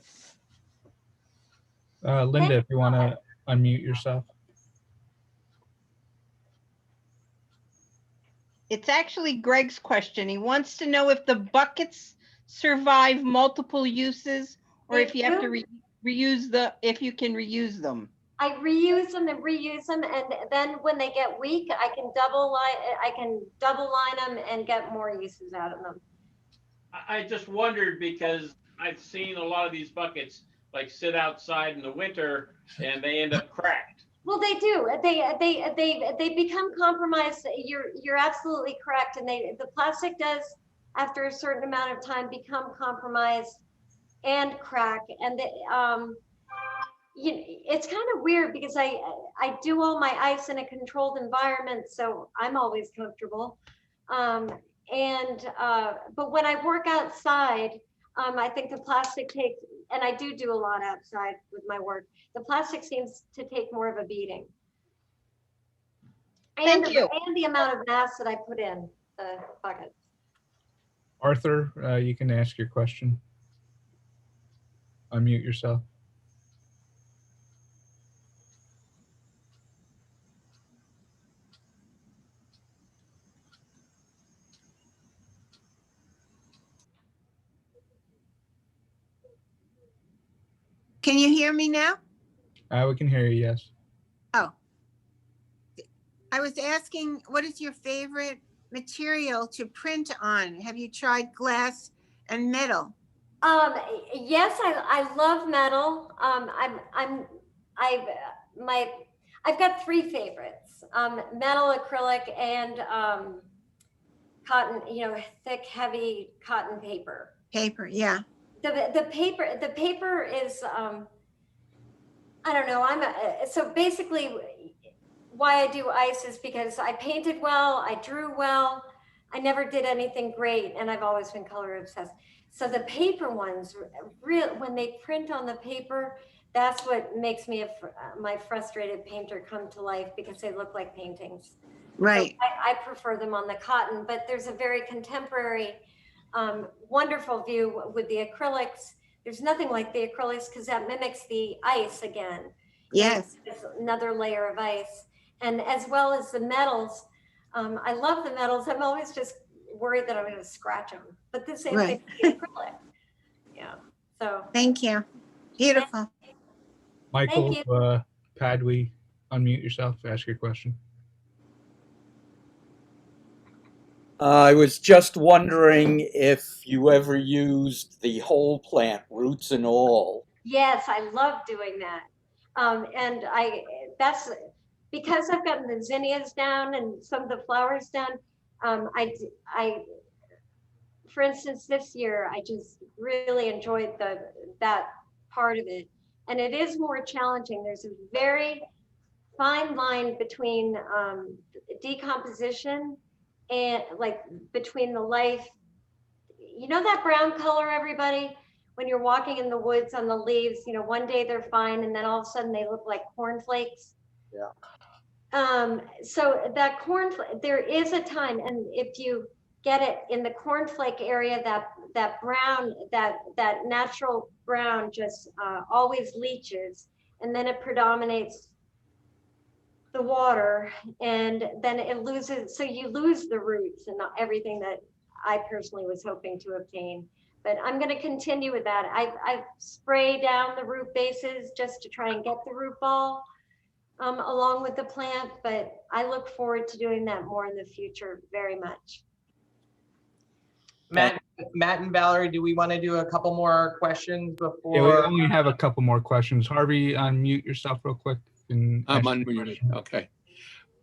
Speaker 2: Linda, if you want to unmute yourself.
Speaker 17: It's actually Greg's question. He wants to know if the buckets survive multiple uses or if you have to if you can reuse them.
Speaker 9: I reuse them and reuse them, and then when they get weak, I can double line them and get more uses out of them.
Speaker 18: I just wondered because I've seen a lot of these buckets like sit outside in the winter and they end up cracked.
Speaker 9: Well, they do. They become compromised. You're absolutely correct, and the plastic does, after a certain amount of time, become compromised and crack. And it's kind of weird because I do all my ice in a controlled environment, so I'm always comfortable. But when I work outside, I think the plastic takes, and I do a lot outside with my work, the plastic seems to take more of a beating. And the amount of mass that I put in the buckets.
Speaker 2: Arthur, you can ask your question. Unmute yourself.
Speaker 8: Can you hear me now?
Speaker 2: We can hear you, yes.
Speaker 8: Oh. I was asking, what is your favorite material to print on? Have you tried glass and metal?
Speaker 9: Yes, I love metal. I've got three favorites: metal, acrylic, and cotton. Thick, heavy cotton paper.
Speaker 8: Paper, yeah.
Speaker 9: The paper is I don't know. So basically, why I do ice is because I painted well, I drew well, I never did anything great, and I've always been color obsessed. So the paper ones, when they print on the paper, that's what makes me my frustrated painter come to life, because they look like paintings.
Speaker 8: Right.
Speaker 9: So I prefer them on the cotton, but there's a very contemporary, wonderful view with the acrylics. There's nothing like the acrylics because that mimics the ice again.
Speaker 8: Yes.
Speaker 9: It's another layer of ice. And as well as the metals, I love the metals. I'm always just worried that I'm going to scratch them. But the same thing with the acrylic. Yeah. So.
Speaker 8: Thank you. Beautiful.
Speaker 2: Michael, Padwy, unmute yourself, ask your question.
Speaker 12: I was just wondering if you ever used the whole plant, roots and all.
Speaker 9: Yes, I love doing that. And that's because I've gotten the zinnias down and some of the flowers down. For instance, this year, I just really enjoyed that part of it. And it is more challenging. There's a very fine line between decomposition and like between the life, you know, that brown color, everybody, when you're walking in the woods on the leaves, you know, one day they're fine and then all of a sudden they look like cornflakes.
Speaker 12: Yeah.
Speaker 9: So that there is a time, and if you get it in the cornflake area, that brown, that natural brown just always leaches, and then it predominates the water, and then it loses, so you lose the roots and everything that I personally was hoping to obtain. But I'm going to continue with that. I've sprayed down the root bases just to try and get the root ball along with the plant, but I look forward to doing that more in the future very much.
Speaker 10: Matt and Valerie, do we want to do a couple more questions before?
Speaker 2: Yeah, we only have a couple more questions. Harvey, unmute yourself real quick.
Speaker 12: I'm unmuted. Okay.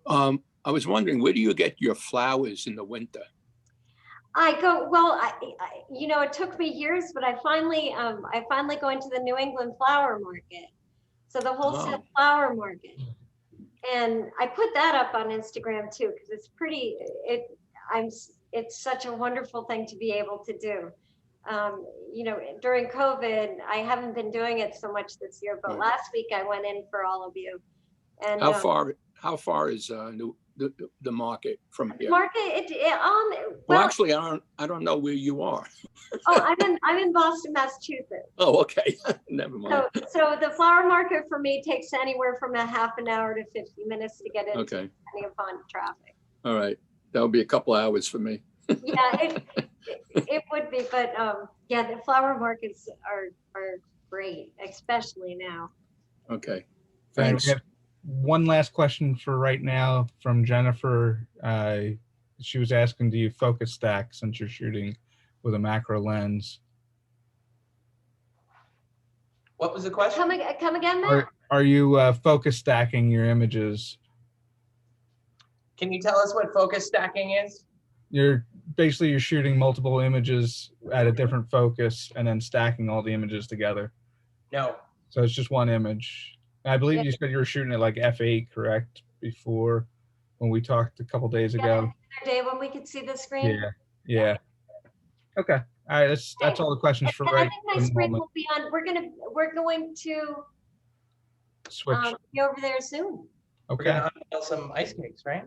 Speaker 12: I was wondering, where do you get your flowers in the winter?
Speaker 9: You know, it took me years, but I finally go into the New England flower market. So the wholesale flower market. And I put that up on Instagram too, because it's pretty, it's such a wonderful thing to be able to do. You know, during COVID, I haven't been doing it so much this year, but last week I went in for all of you. And
Speaker 12: how far is the market from here?
Speaker 9: Well,
Speaker 12: actually, I don't know where you are.
Speaker 9: Oh, I'm in Boston, Massachusetts.
Speaker 12: Oh, okay. Never mind.
Speaker 9: So the flower market for me takes anywhere from a half an hour to 50 minutes to get into,
Speaker 12: okay,
Speaker 9: depending upon traffic.
Speaker 12: All right, that'll be a couple hours for me.
Speaker 9: Yeah, it would be, but yeah, the flower markets are great, especially now.
Speaker 12: Okay,
Speaker 2: thanks. One last question for right now from Jennifer. She was asking, do you focus stack since you're shooting with a macro lens?
Speaker 10: What was the question?
Speaker 9: Come again, Matt?
Speaker 2: Are you focus stacking your images?
Speaker 10: Can you tell us what focus stacking is?
Speaker 2: You're shooting multiple images at a different focus and then stacking all the images together.
Speaker 10: No.
Speaker 2: So it's just one image. I believe you said you were shooting at like f8, correct? Before, when we talked a couple days ago.
Speaker 9: The other day when we could see the screen.
Speaker 2: Yeah. Okay. All right. That's all the questions for right.
Speaker 9: I think my screen will be on. We're going to
Speaker 2: switch.
Speaker 9: Be over there soon.
Speaker 2: Okay.
Speaker 10: We're gonna unveil some ice cakes, right?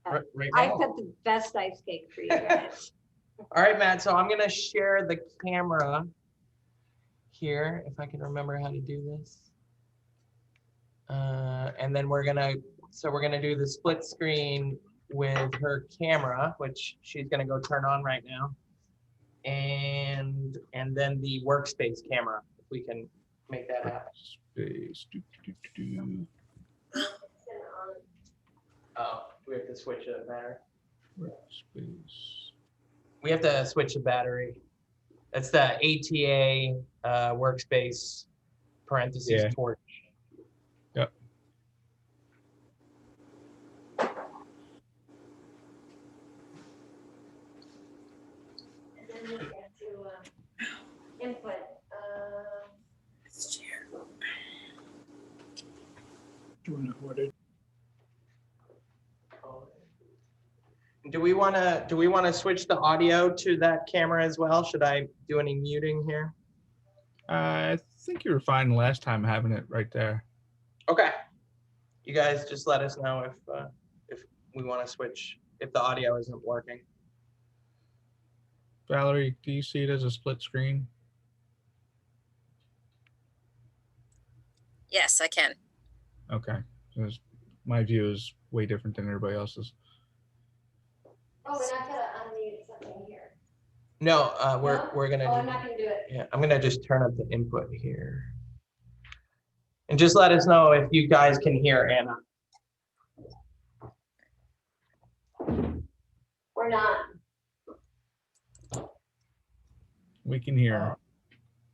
Speaker 10: Right now.
Speaker 9: I've got the best ice cake for you guys.
Speaker 10: All right, Matt. So I'm gonna share the camera here, if I can remember how to do this. And then we're gonna do the split screen with her camera, which she's gonna go turn on right now, and then the workspace camera, if we can make that happen. Oh, we have to switch the battery. We have to switch the battery. That's the ATA workspace parentheses torch.
Speaker 2: Yep.
Speaker 9: And then we get to input.
Speaker 10: Do we want to switch the audio to that camera as well? Should I do any muting here?
Speaker 2: I think you were fine last time having it right there.
Speaker 10: Okay. You guys just let us know if we want to switch, if the audio isn't working.
Speaker 2: Valerie, do you see it as a split screen?
Speaker 3: Yes, I can.
Speaker 2: Okay. My view is way different than everybody else's.
Speaker 9: Oh, we're not gonna unmute something here.
Speaker 10: No, we're gonna.
Speaker 9: Oh, I'm not gonna do it.
Speaker 10: Yeah, I'm gonna just turn up the input here, and just let us know if you guys can hear Anna.
Speaker 9: We're not.
Speaker 2: We can hear.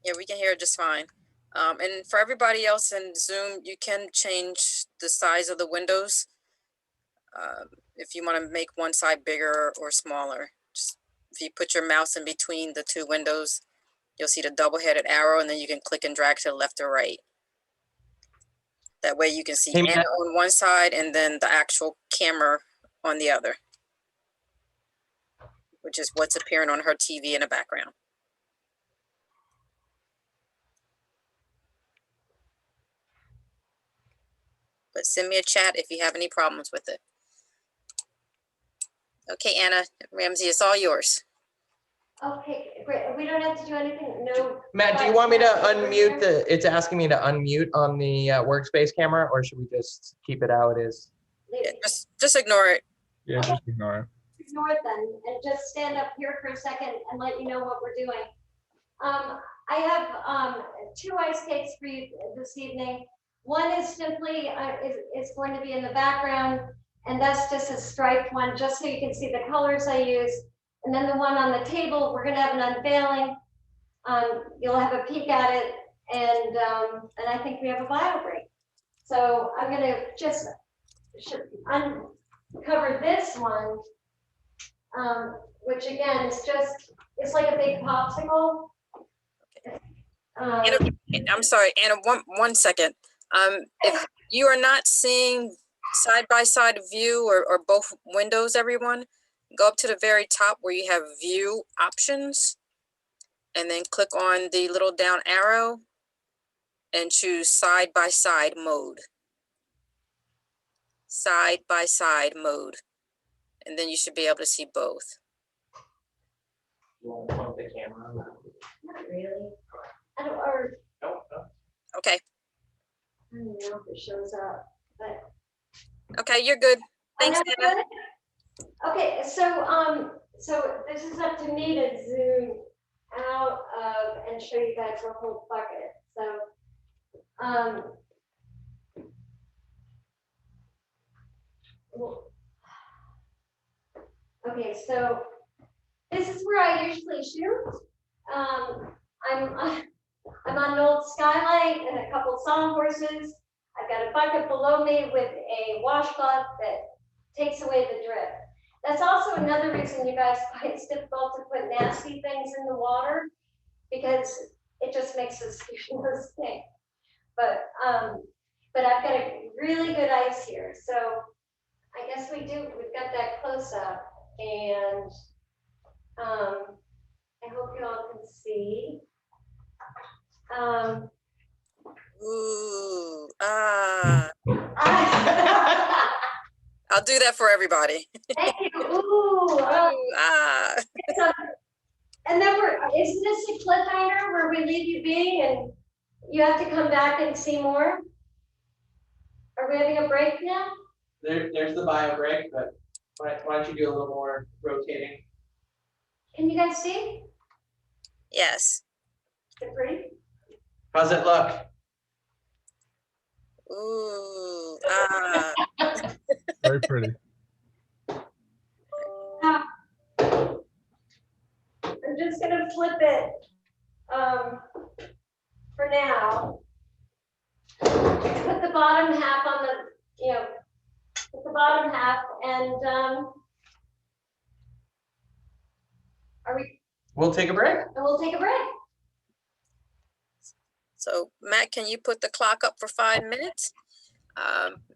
Speaker 3: Yeah, we can hear it just fine. And for everybody else in Zoom, you can change the size of the windows. If you want to make one side bigger or smaller. Just, if you put your mouse in between the two windows, you'll see the double-headed arrow, and then you can click and drag to the left or right. That way you can see
Speaker 10: Hey,
Speaker 3: Anna
Speaker 10: Matt.
Speaker 3: on one side and then the actual camera on the other, which is what's appearing on her TV in the background. But send me a chat if you have any problems with it. Okay, Anna, Ramsey, it's all yours.
Speaker 9: Okay, great. We don't have to do anything. No.
Speaker 10: Matt, do you want me to unmute the, it's asking me to unmute on the workspace camera, or should we just keep it how it is?
Speaker 3: Yeah, just ignore it.
Speaker 2: Yeah, just ignore it.
Speaker 9: Ignore it then, and just stand up here for a second and let you know what we're doing. I have 2 ice skates for you this evening. One is simply is going to be in the background, and that's just a striped one, just so you can see the colors I use. And then the one on the table, we're going to have an unveiling. You'll have a peek at it, and I think we have a bio break. So I'm going to just uncover this one, which again is just, it's like a big popsicle.
Speaker 3: Anna, I'm sorry, Anna, one second. If you are not seeing side-by-side view or both windows, everyone, go up to the very top where you have view options, and then click on the little down arrow and choose side-by-side mode. Side-by-side mode. And then you should be able to see both.
Speaker 10: You want to point the camera?
Speaker 9: Not really. I don't, or
Speaker 3: Okay.
Speaker 9: I don't know if it shows up, but
Speaker 3: Okay, you're good. Thanks, Anna.
Speaker 9: okay, so this is up to me to zoom out of and show you guys the whole bucket. So okay, so this is where I usually shoot. I'm on an old skylight and a couple sawhorses. I've got a bucket below me with a washcloth that takes away the drip. That's also another reason, you guys, why it's difficult to put nasty things in the water, because it just makes us stink. But I've got a really good ice here, so I guess we've got that close up, and I hope you all can see.
Speaker 3: Ooh, I'll do that for everybody.
Speaker 9: Thank you. Ooh, so, and then isn't this a cliffhanger where we leave you be and you have to come back and see more? Are we having a break now?
Speaker 10: There's the bio break, but why don't you do a little more rotating?
Speaker 9: Can you guys see?
Speaker 3: Yes.
Speaker 9: Is it pretty?
Speaker 10: How's it look?
Speaker 3: Ooh,
Speaker 2: Very pretty.
Speaker 9: I'm just gonna flip it for now. Put the bottom half on the, put the bottom half, and
Speaker 10: We'll take a break.
Speaker 9: we'll take a break.
Speaker 3: so Matt, can you put the clock up for 5 minutes?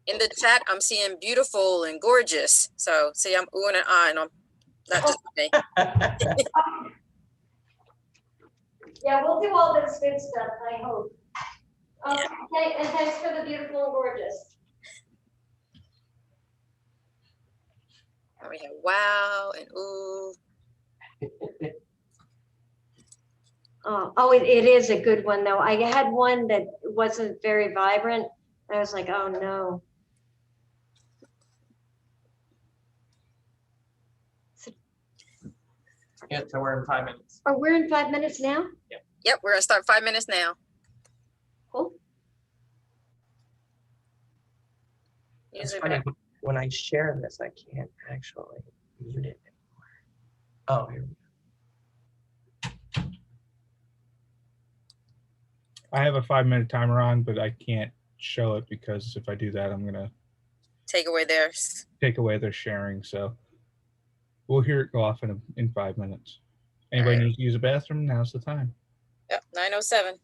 Speaker 3: In the chat, I'm seeing beautiful and gorgeous. So see, I'm oohing and ahhing on, not just me.
Speaker 9: Yeah, we'll do all this good stuff, I hope. Okay, and thanks for the beautiful and gorgeous.
Speaker 3: And we have wow and ooh.
Speaker 9: Oh, it is a good one though. I had one that wasn't very vibrant. I was like, oh no.
Speaker 10: Yeah, so we're in 5 minutes.
Speaker 9: Oh, we're in 5 minutes now?
Speaker 3: Yep, we're gonna start 5 minutes now.
Speaker 9: Cool.
Speaker 10: It's funny, when I share this, I can't actually mute it anymore. Oh, here we go.
Speaker 2: I have a 5-minute timer on, but I can't show it because if I do that, I'm gonna
Speaker 3: Take away theirs.
Speaker 2: take away their sharing. So we'll hear it go off in 5 minutes. Anybody
Speaker 3: Alright.
Speaker 2: needs to use a bathroom? Now's the time.
Speaker 3: Yep, 9:07.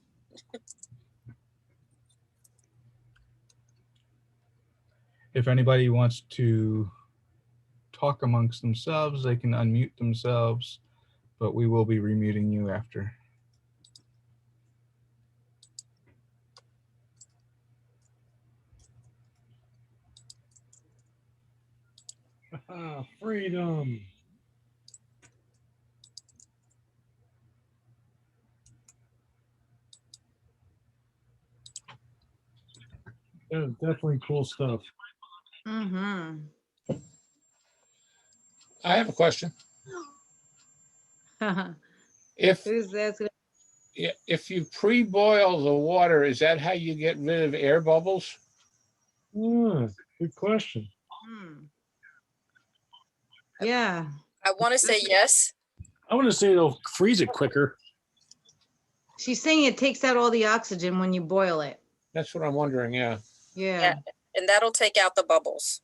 Speaker 2: If anybody wants to talk amongst themselves, they can unmute themselves, but we will be remuting you after.
Speaker 19: Freedom. Yeah, definitely cool stuff.
Speaker 15: Mm-hmm.
Speaker 16: I have a question. If
Speaker 15: Who's that?
Speaker 16: if you pre-boil the water, is that how you get rid of air bubbles?
Speaker 19: Good question.
Speaker 15: Yeah.
Speaker 3: I want to say yes.
Speaker 19: I want to say it'll freeze it quicker.
Speaker 15: She's saying it takes out all the oxygen when you boil it.
Speaker 16: That's what I'm wondering. Yeah.
Speaker 15: Yeah.
Speaker 3: And that'll take out the bubbles.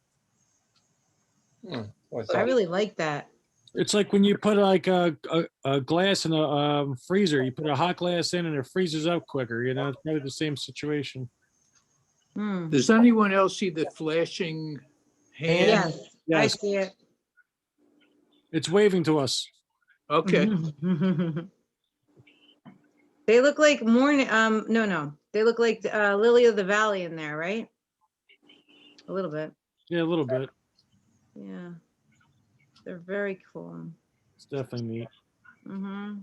Speaker 15: I really like that.
Speaker 19: It's like when you put like a glass in a freezer, you put a hot glass in and it freezes up quicker. You know, it's probably the same situation.
Speaker 20: Does anyone else see the flashing hand?
Speaker 15: Yes, I see it.
Speaker 19: It's waving to us.
Speaker 20: Okay.
Speaker 15: They look like morning. No. They look like Lily of the Valley in there, right? A little bit.
Speaker 19: Yeah, a little bit.
Speaker 15: Yeah. They're very cool.
Speaker 19: It's definitely neat.
Speaker 15: Mm-hmm.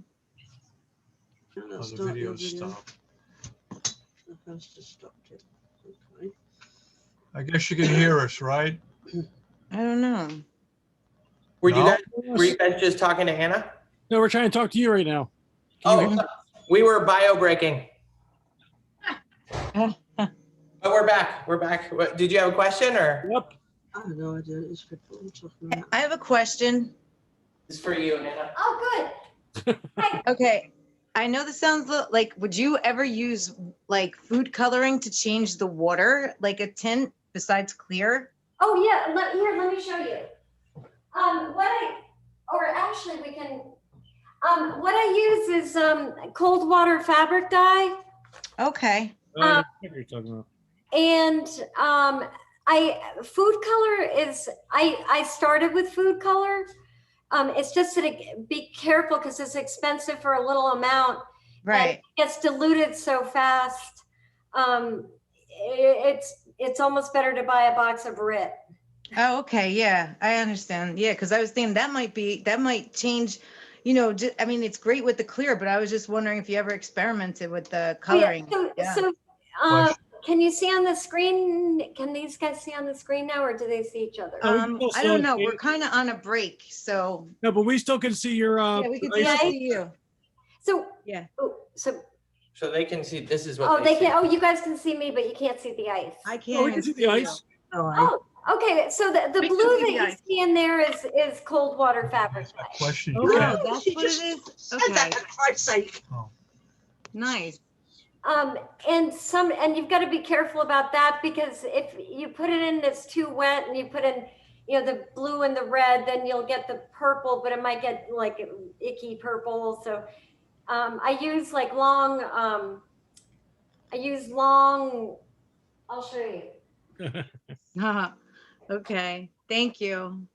Speaker 4: Oh, the video stopped.
Speaker 1: Okay.
Speaker 4: I guess you can hear us, right?
Speaker 15: I don't know.
Speaker 10: Were
Speaker 4: No?
Speaker 10: you guys just talking to Hannah?
Speaker 19: No, we're trying to talk to you right now. Can you hear me?
Speaker 10: We were bio breaking. But we're back. We're back. What, did you have a question or?
Speaker 19: Yep.
Speaker 1: I have no idea. It's good. What are you talking about?
Speaker 15: I have a question.
Speaker 10: It's for you, Hannah.
Speaker 9: Oh, good.
Speaker 15: Okay. I know this sounds like, would you ever use like food coloring to change the water, like a tint besides clear?
Speaker 9: Oh, yeah. Let me show you. What I use is cold water fabric dye.
Speaker 15: Okay.
Speaker 19: What you're talking about.
Speaker 9: And food color is, I started with food color. It's just that be careful because it's expensive for a little amount.
Speaker 15: Right.
Speaker 9: It gets diluted so fast. It's almost better to buy a box of RIT.
Speaker 15: Oh, okay. Yeah, I understand. Yeah, because I was thinking that might change, you know, I mean, it's great with the clear, but I was just wondering if you ever experimented with the coloring.
Speaker 9: So, can you see on the screen? Can these guys see on the screen now, or do they see each other?
Speaker 15: I don't know. We're kind of on a break, so.
Speaker 19: No, but we still can see your.
Speaker 15: Yeah, we can still see you.
Speaker 9: So.
Speaker 15: Yeah.
Speaker 10: So they can see. This is what.
Speaker 9: Oh, they can. Oh, you guys can see me, but you can't see the ice.
Speaker 15: I can't.
Speaker 19: Oh, we can see the ice.
Speaker 9: Oh, okay. So the blue that you see in there is cold water fabric dye.
Speaker 4: Question.
Speaker 15: Oh, that's what it is. Okay. For Christ's sake. Nice.
Speaker 9: And you've got to be careful about that, because if you put it in that's too wet and you put in, you know, the blue and the red, then you'll get the purple, but it might get like icky purple. So I use like long, I'll show you.
Speaker 15: Okay, thank you.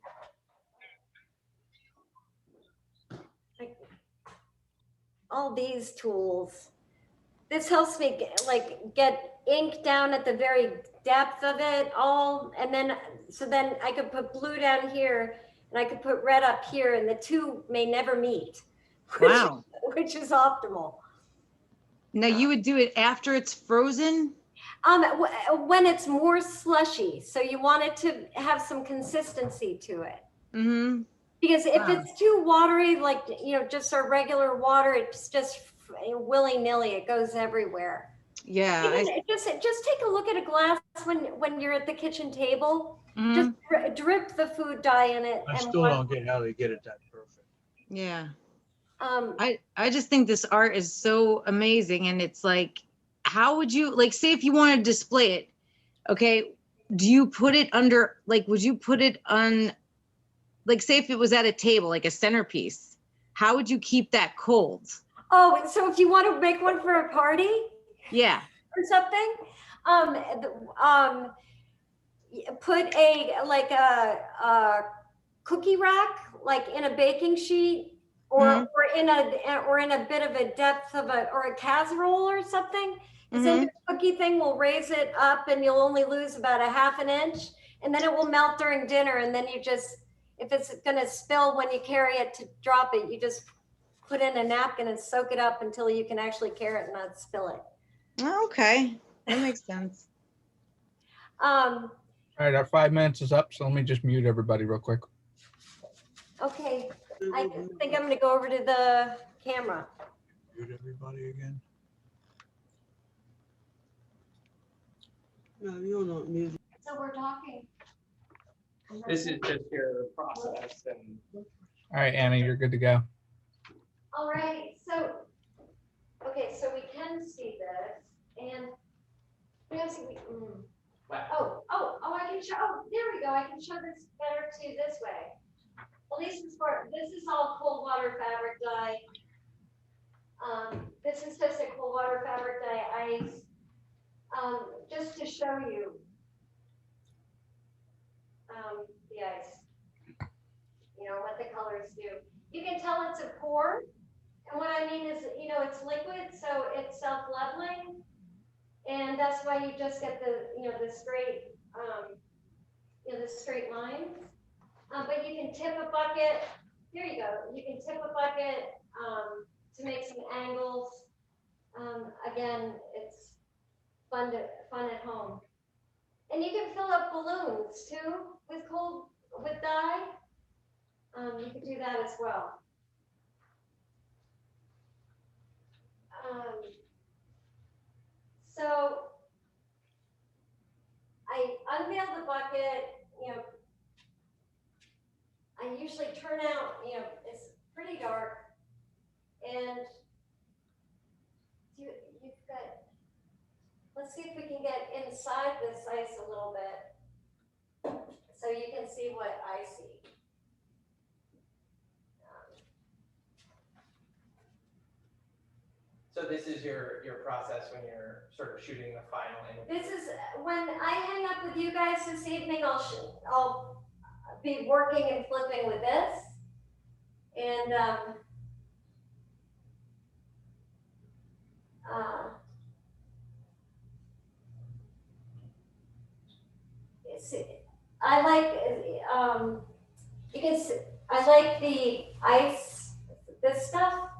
Speaker 9: All these tools. This helps me get ink down at the very depth of it all. And then, so then I could put blue down here and I could put red up here, and the two may never meet.
Speaker 15: Wow.
Speaker 9: Which is optimal.
Speaker 15: Now you would do it after it's frozen?
Speaker 9: When it's more slushy. So you want it to have some consistency to it.
Speaker 15: Mm-hmm.
Speaker 9: Because if it's too watery, like, you know, just our regular water, it's just willy-nilly, it goes everywhere.
Speaker 15: Yeah.
Speaker 9: Just take a look at a glass when you're at the kitchen table.
Speaker 15: Mhm.
Speaker 9: Just drip the food dye in it.
Speaker 4: I still don't get how they get it that perfect.
Speaker 15: Yeah. I just think this art is so amazing, and it's like, how would you, like, say if you want to display it, okay, do you put it under, like, would you put it on, like, say if it was at a table, like a centerpiece, how would you keep that cold?
Speaker 9: Oh, so if you want to make one for a party?
Speaker 15: Yeah.
Speaker 9: Or something, put a cookie rack, like in a baking sheet, or in a bit of a depth of a casserole or something. Because then your cookie thing will raise it up, and you'll only lose about a half an inch, and then it will melt during dinner. And then you just, if it's going to spill when you carry it to drop it, you just put in a napkin and soak it up until you can actually carry it and not spill it.
Speaker 15: Okay, that makes sense.
Speaker 2: All right, our 5 minutes is up, so let me just mute everybody real quick.
Speaker 9: Okay, I think I'm gonna go over to the camera.
Speaker 4: Mute everybody again.
Speaker 9: No, you're not muted. So we're talking.
Speaker 10: This is just your process and.
Speaker 2: All right, Anna, you're good to go.
Speaker 9: All right, so, okay, so we can see this, and we have to, I can show, there we go, I can show this better too this way. At least this is all cold water fabric dye. This is just a cold water fabric dye ice, just to show you the ice, what the colors do. You can tell it's a pour. And what I mean is, it's liquid, so it's self-leveling. And that's why you just get the straight, the straight lines. But you can tip a bucket. Here you go. You can tip a bucket to make some angles. Again, it's fun at home. And you can fill up balloons too with dye. You can do that as well. So I unveil the bucket, I usually turn out, it's pretty dark, and you've got, let's see if we can get inside this ice a little bit so you can see what I see.
Speaker 10: So this is your process when you're sort of shooting the final image.
Speaker 9: This is when I hang up with you guys this evening. I'll be working and flipping with this, and I like I like the ice. This stuff.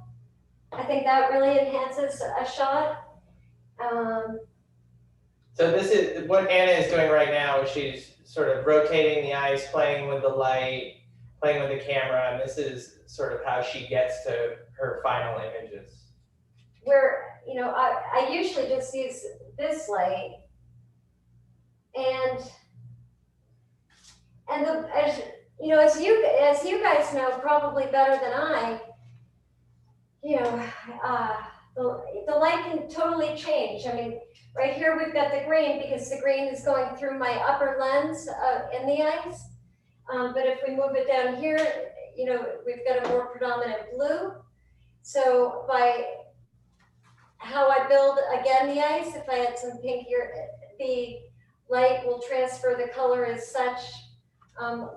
Speaker 9: I think that really enhances a shot.
Speaker 10: So this is what Anna is doing right now. She's sort of rotating the ice, playing with the light, playing with the camera, and this is sort of how she gets to her final images.
Speaker 9: Where, I usually just use this light, and as you guys know probably better than I, the light can totally change. I mean, right here we've got the green because the green is going through my upper lens in the ice. But if we move it down here, we've got a more predominant blue. So by how I build again the ice, if I had some pink here, the light will transfer the color as such.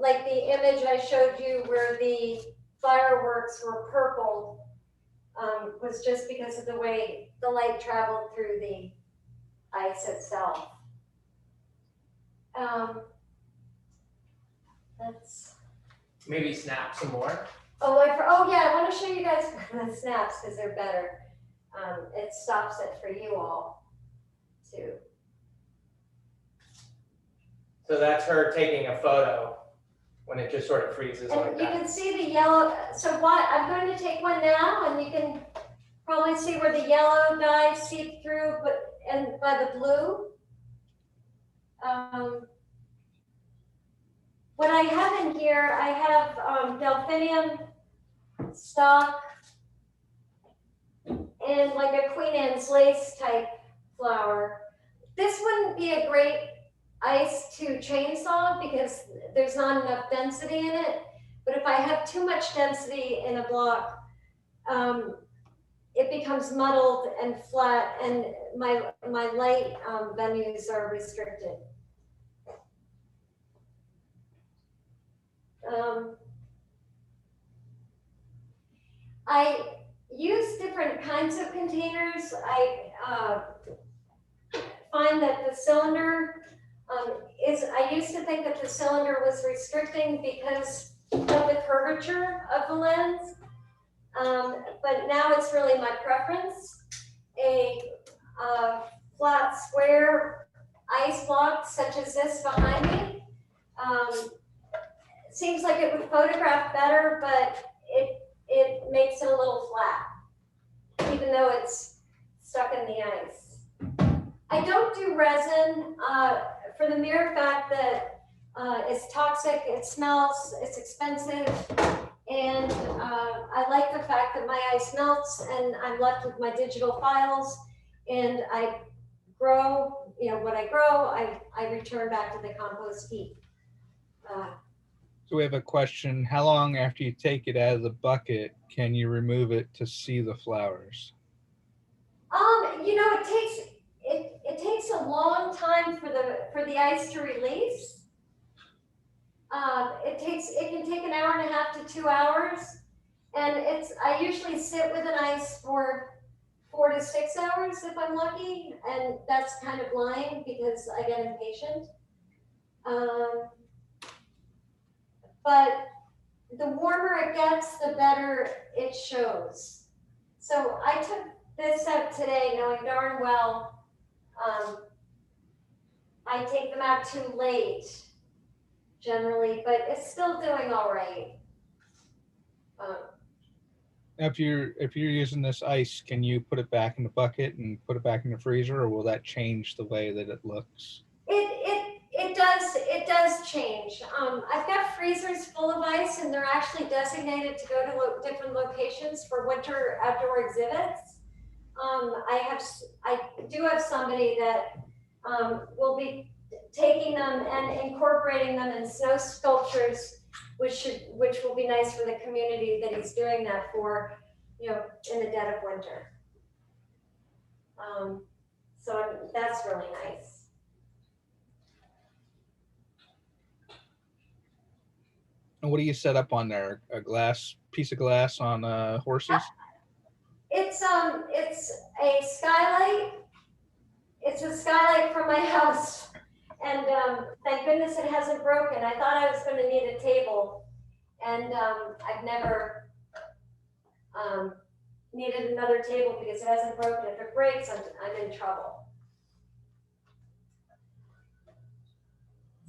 Speaker 9: Like the image I showed you where the fireworks were purple. Was just because of the way the light traveled through the ice itself. Let's
Speaker 10: maybe snap some more.
Speaker 9: Oh yeah, I want to show you guys the snaps because they're better. It stops it for you all too.
Speaker 10: So that's her taking a photo when it just sort of freezes
Speaker 9: and
Speaker 10: like
Speaker 9: you
Speaker 10: that.
Speaker 9: can see the yellow. So I'm going to take one now, and you can probably see where the yellow dye seeped through, and by the blue. What I have in here, I have delphinium stock and like a Queen Anne's lace type flour. This wouldn't be a great ice to chainsaw because there's not enough density in it. But if I have too much density in a block, it becomes muddled and flat, and my light venues are restricted. I use different kinds of containers. I find that the cylinder I used to think that the cylinder was restricting because of the curvature of the lens, but now it's really my preference. A flat square ice block such as this behind me seems like it would photograph better, but it makes it a little flat, even though it's stuck in the ice. I don't do resin for the mere fact that it's toxic, it smells, it's expensive, and I like the fact that my ice melts and I'm left with my digital files, and I grow, what I grow, I return back to the compost heap.
Speaker 2: So we have a question. How long after you take it out of the bucket can you remove it to see the flowers?
Speaker 9: It takes a long time for the ice to release. It can take an hour and a half to 2 hours, and I usually sit with an ice for 4 to 6 hours if I'm lucky, and that's kind of lying because I get impatient. But the warmer it gets, the better it shows. So I took this out today knowing darn well I take them out too late generally, but it's still doing all right.
Speaker 2: If you're using this ice, can you put it back in the bucket and put it back in the freezer, or will that change the way that it looks?
Speaker 9: It does change. I've got freezers full of ice, and they're actually designated to go to different locations for winter outdoor exhibits. I do have somebody that will be taking them and incorporating them in snow sculptures, which will be nice for the community that he's doing that for, in the dead of winter. So that's really nice.
Speaker 2: And what do you set up on there? A piece of glass on horses?
Speaker 9: It's a skylight. It's a skylight from my house, and thank goodness it hasn't broken. I thought I was going to need a table, and I've never needed another table because it hasn't broken. If it breaks, I'm in trouble.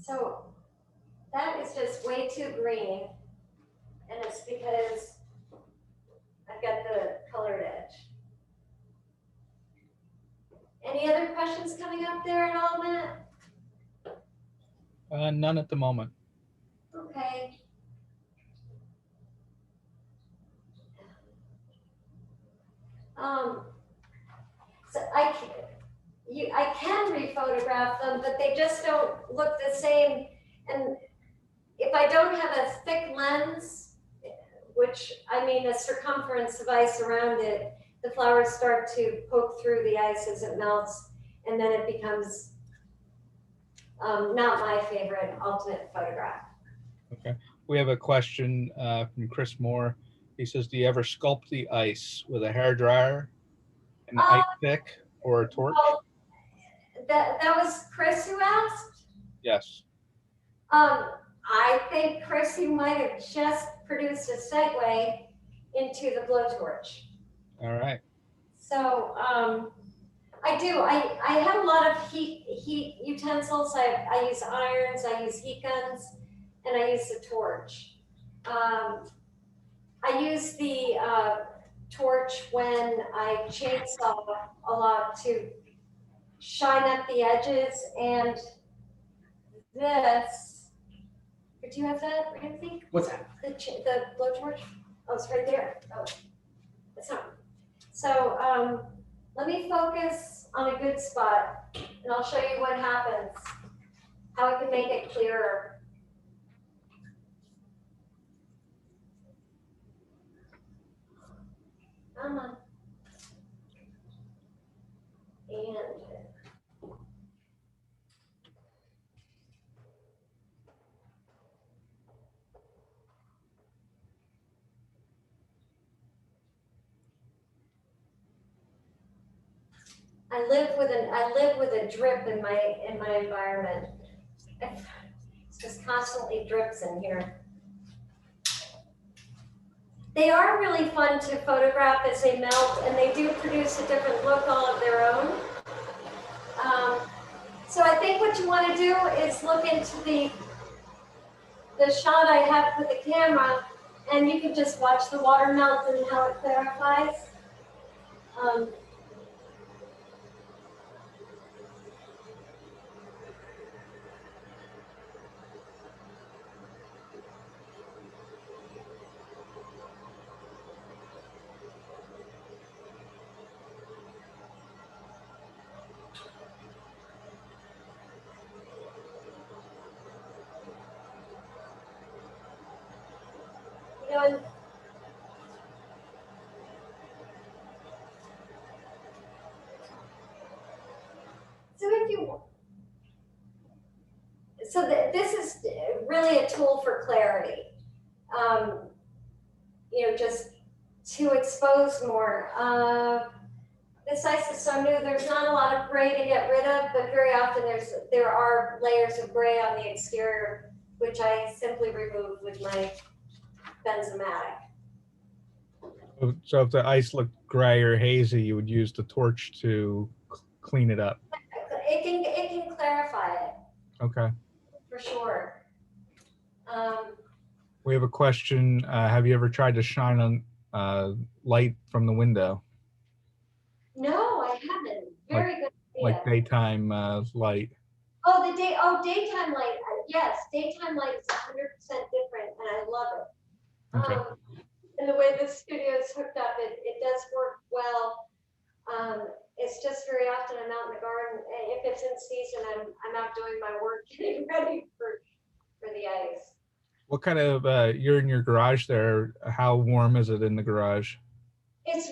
Speaker 9: So that is just way too green, and it's because I've got the colored edge. Any other questions coming up there at all, Matt?
Speaker 2: None at the moment.
Speaker 9: Okay. So I can rephotograph them, but they just don't look the same. And if I don't have a thick lens, which I mean a circumference of ice around it, the flowers start to poke through the ice as it melts, and then it becomes not my favorite ultimate photograph.
Speaker 2: Okay. We have a question from Chris Moore. He says, do you ever sculpt the ice with a hair dryer, an ice pick, or a torch?
Speaker 9: Well, that was Chris who asked?
Speaker 2: Yes.
Speaker 9: I think Chris, you might have just produced a segue into the blowtorch.
Speaker 2: All right.
Speaker 9: So I do. I have a lot of heat utensils. I use irons, I use heat guns, and I use the torch. I use the torch when I chainsaw a lot to shine up the edges, and this, do you have that, Ramsey?
Speaker 10: What's that?
Speaker 9: The blowtorch? Oh, it's right there. Oh, it's not. So let me focus on a good spot, and I'll show you what happens, how I can make it clearer. Come on. And I live with a drip in my environment. It's just constantly drips in here. They are really fun to photograph as they melt, and they do produce a different look all of their own. So I think what you want to do is look into the shot I have with the camera, and you can just watch the water melt and how it clarifies. You know, and this is really a tool for clarity. You know, just to expose more. This ice is so new, there's not a lot of gray to get rid of, but very often there are layers of gray on the exterior, which I simply remove with my benzomatic.
Speaker 2: So if the ice looked gray or hazy, you would use the torch to clean it up.
Speaker 9: It can clarify it.
Speaker 2: Okay.
Speaker 9: For sure.
Speaker 2: We have a question. Have you ever tried to shine on light from the window?
Speaker 9: No, I haven't. Very good idea.
Speaker 2: Like daytime light.
Speaker 9: Daytime light. Yes, daytime light is 100% different, and I love it.
Speaker 2: Okay.
Speaker 9: And the way this studio is hooked up, it does work well. It's just very often I'm out in the garden. If it's in season, I'm out doing my work, getting ready for the ice.
Speaker 2: What kind of you're in your garage there? How warm is it in the garage?
Speaker 9: It's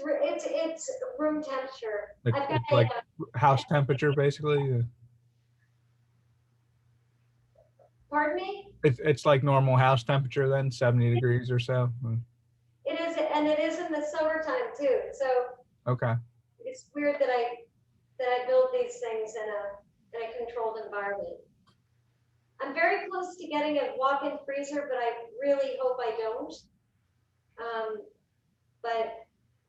Speaker 9: room temperature.
Speaker 2: It's like house temperature, basically.
Speaker 9: Pardon me?
Speaker 2: It's like normal house temperature then, 70 degrees or so.
Speaker 9: It is, and it is in the summertime too. So
Speaker 2: Okay.
Speaker 9: it's weird that I build these things in a controlled environment. I'm very close to getting a walk-in freezer, but I really hope I don't. But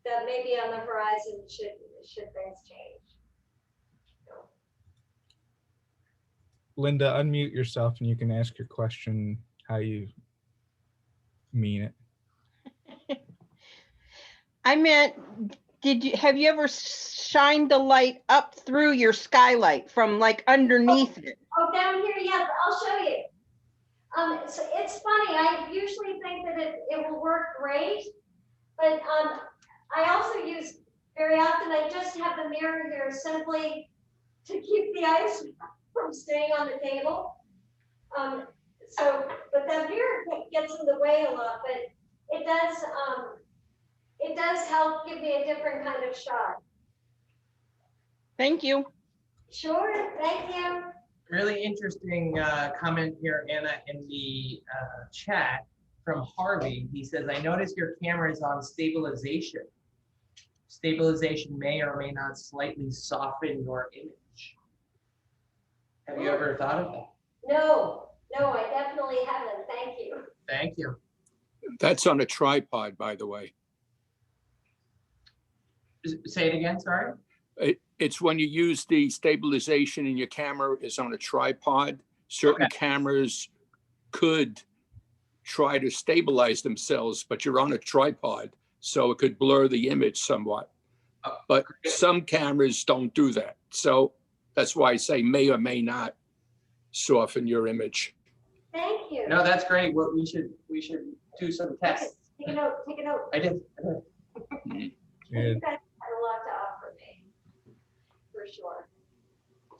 Speaker 9: that may be on the horizon should things change.
Speaker 2: Linda, unmute yourself and you can ask your question how you mean it.
Speaker 17: I meant, have you ever shined the light up through your skylight from like underneath it?
Speaker 9: Oh, down here, yeah, I'll show you. So it's funny, I usually think that it will work great, but I also use, very often, I just have the mirror here simply to keep the ice from staying on the table. But that mirror gets in the way a lot, but it does help give me a different kind of shot.
Speaker 17: Thank you.
Speaker 9: Sure, thank you.
Speaker 10: Really interesting comment here, Anna, in the chat from Harvey. He says, I noticed your camera is on stabilization. Stabilization may or may not slightly soften your image. Have you ever thought of that?
Speaker 9: No, I definitely haven't. Thank you.
Speaker 10: Thank you.
Speaker 20: That's on a tripod, by the way.
Speaker 10: Say it again, sorry?
Speaker 20: It's when you use the stabilization and your camera is on a tripod. Certain cameras could try to stabilize themselves, but you're on a tripod, so it could blur the image somewhat. But some cameras don't do that. So that's why I say may or may not soften your image.
Speaker 9: Thank you.
Speaker 10: No, that's great. Well, we should do some tests.
Speaker 9: Take a note.
Speaker 10: I did.
Speaker 9: You guys have a lot to offer me, for sure.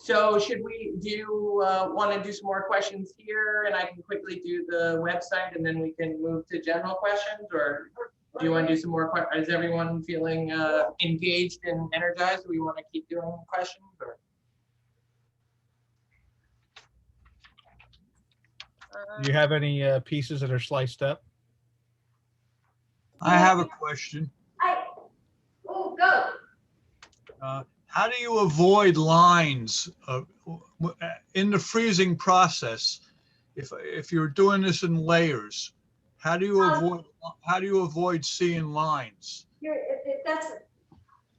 Speaker 10: So should we want to do some more questions here, and I can quickly do the website, and then we can move to general questions, or do you want to do some more questions? Is everyone feeling engaged and energized? Do we want to keep doing questions, or?
Speaker 2: Do you have any pieces that are sliced up?
Speaker 4: I have a question.
Speaker 9: Oh, go.
Speaker 4: How do you avoid lines in the freezing process? If you're doing this in layers, how do you avoid seeing lines?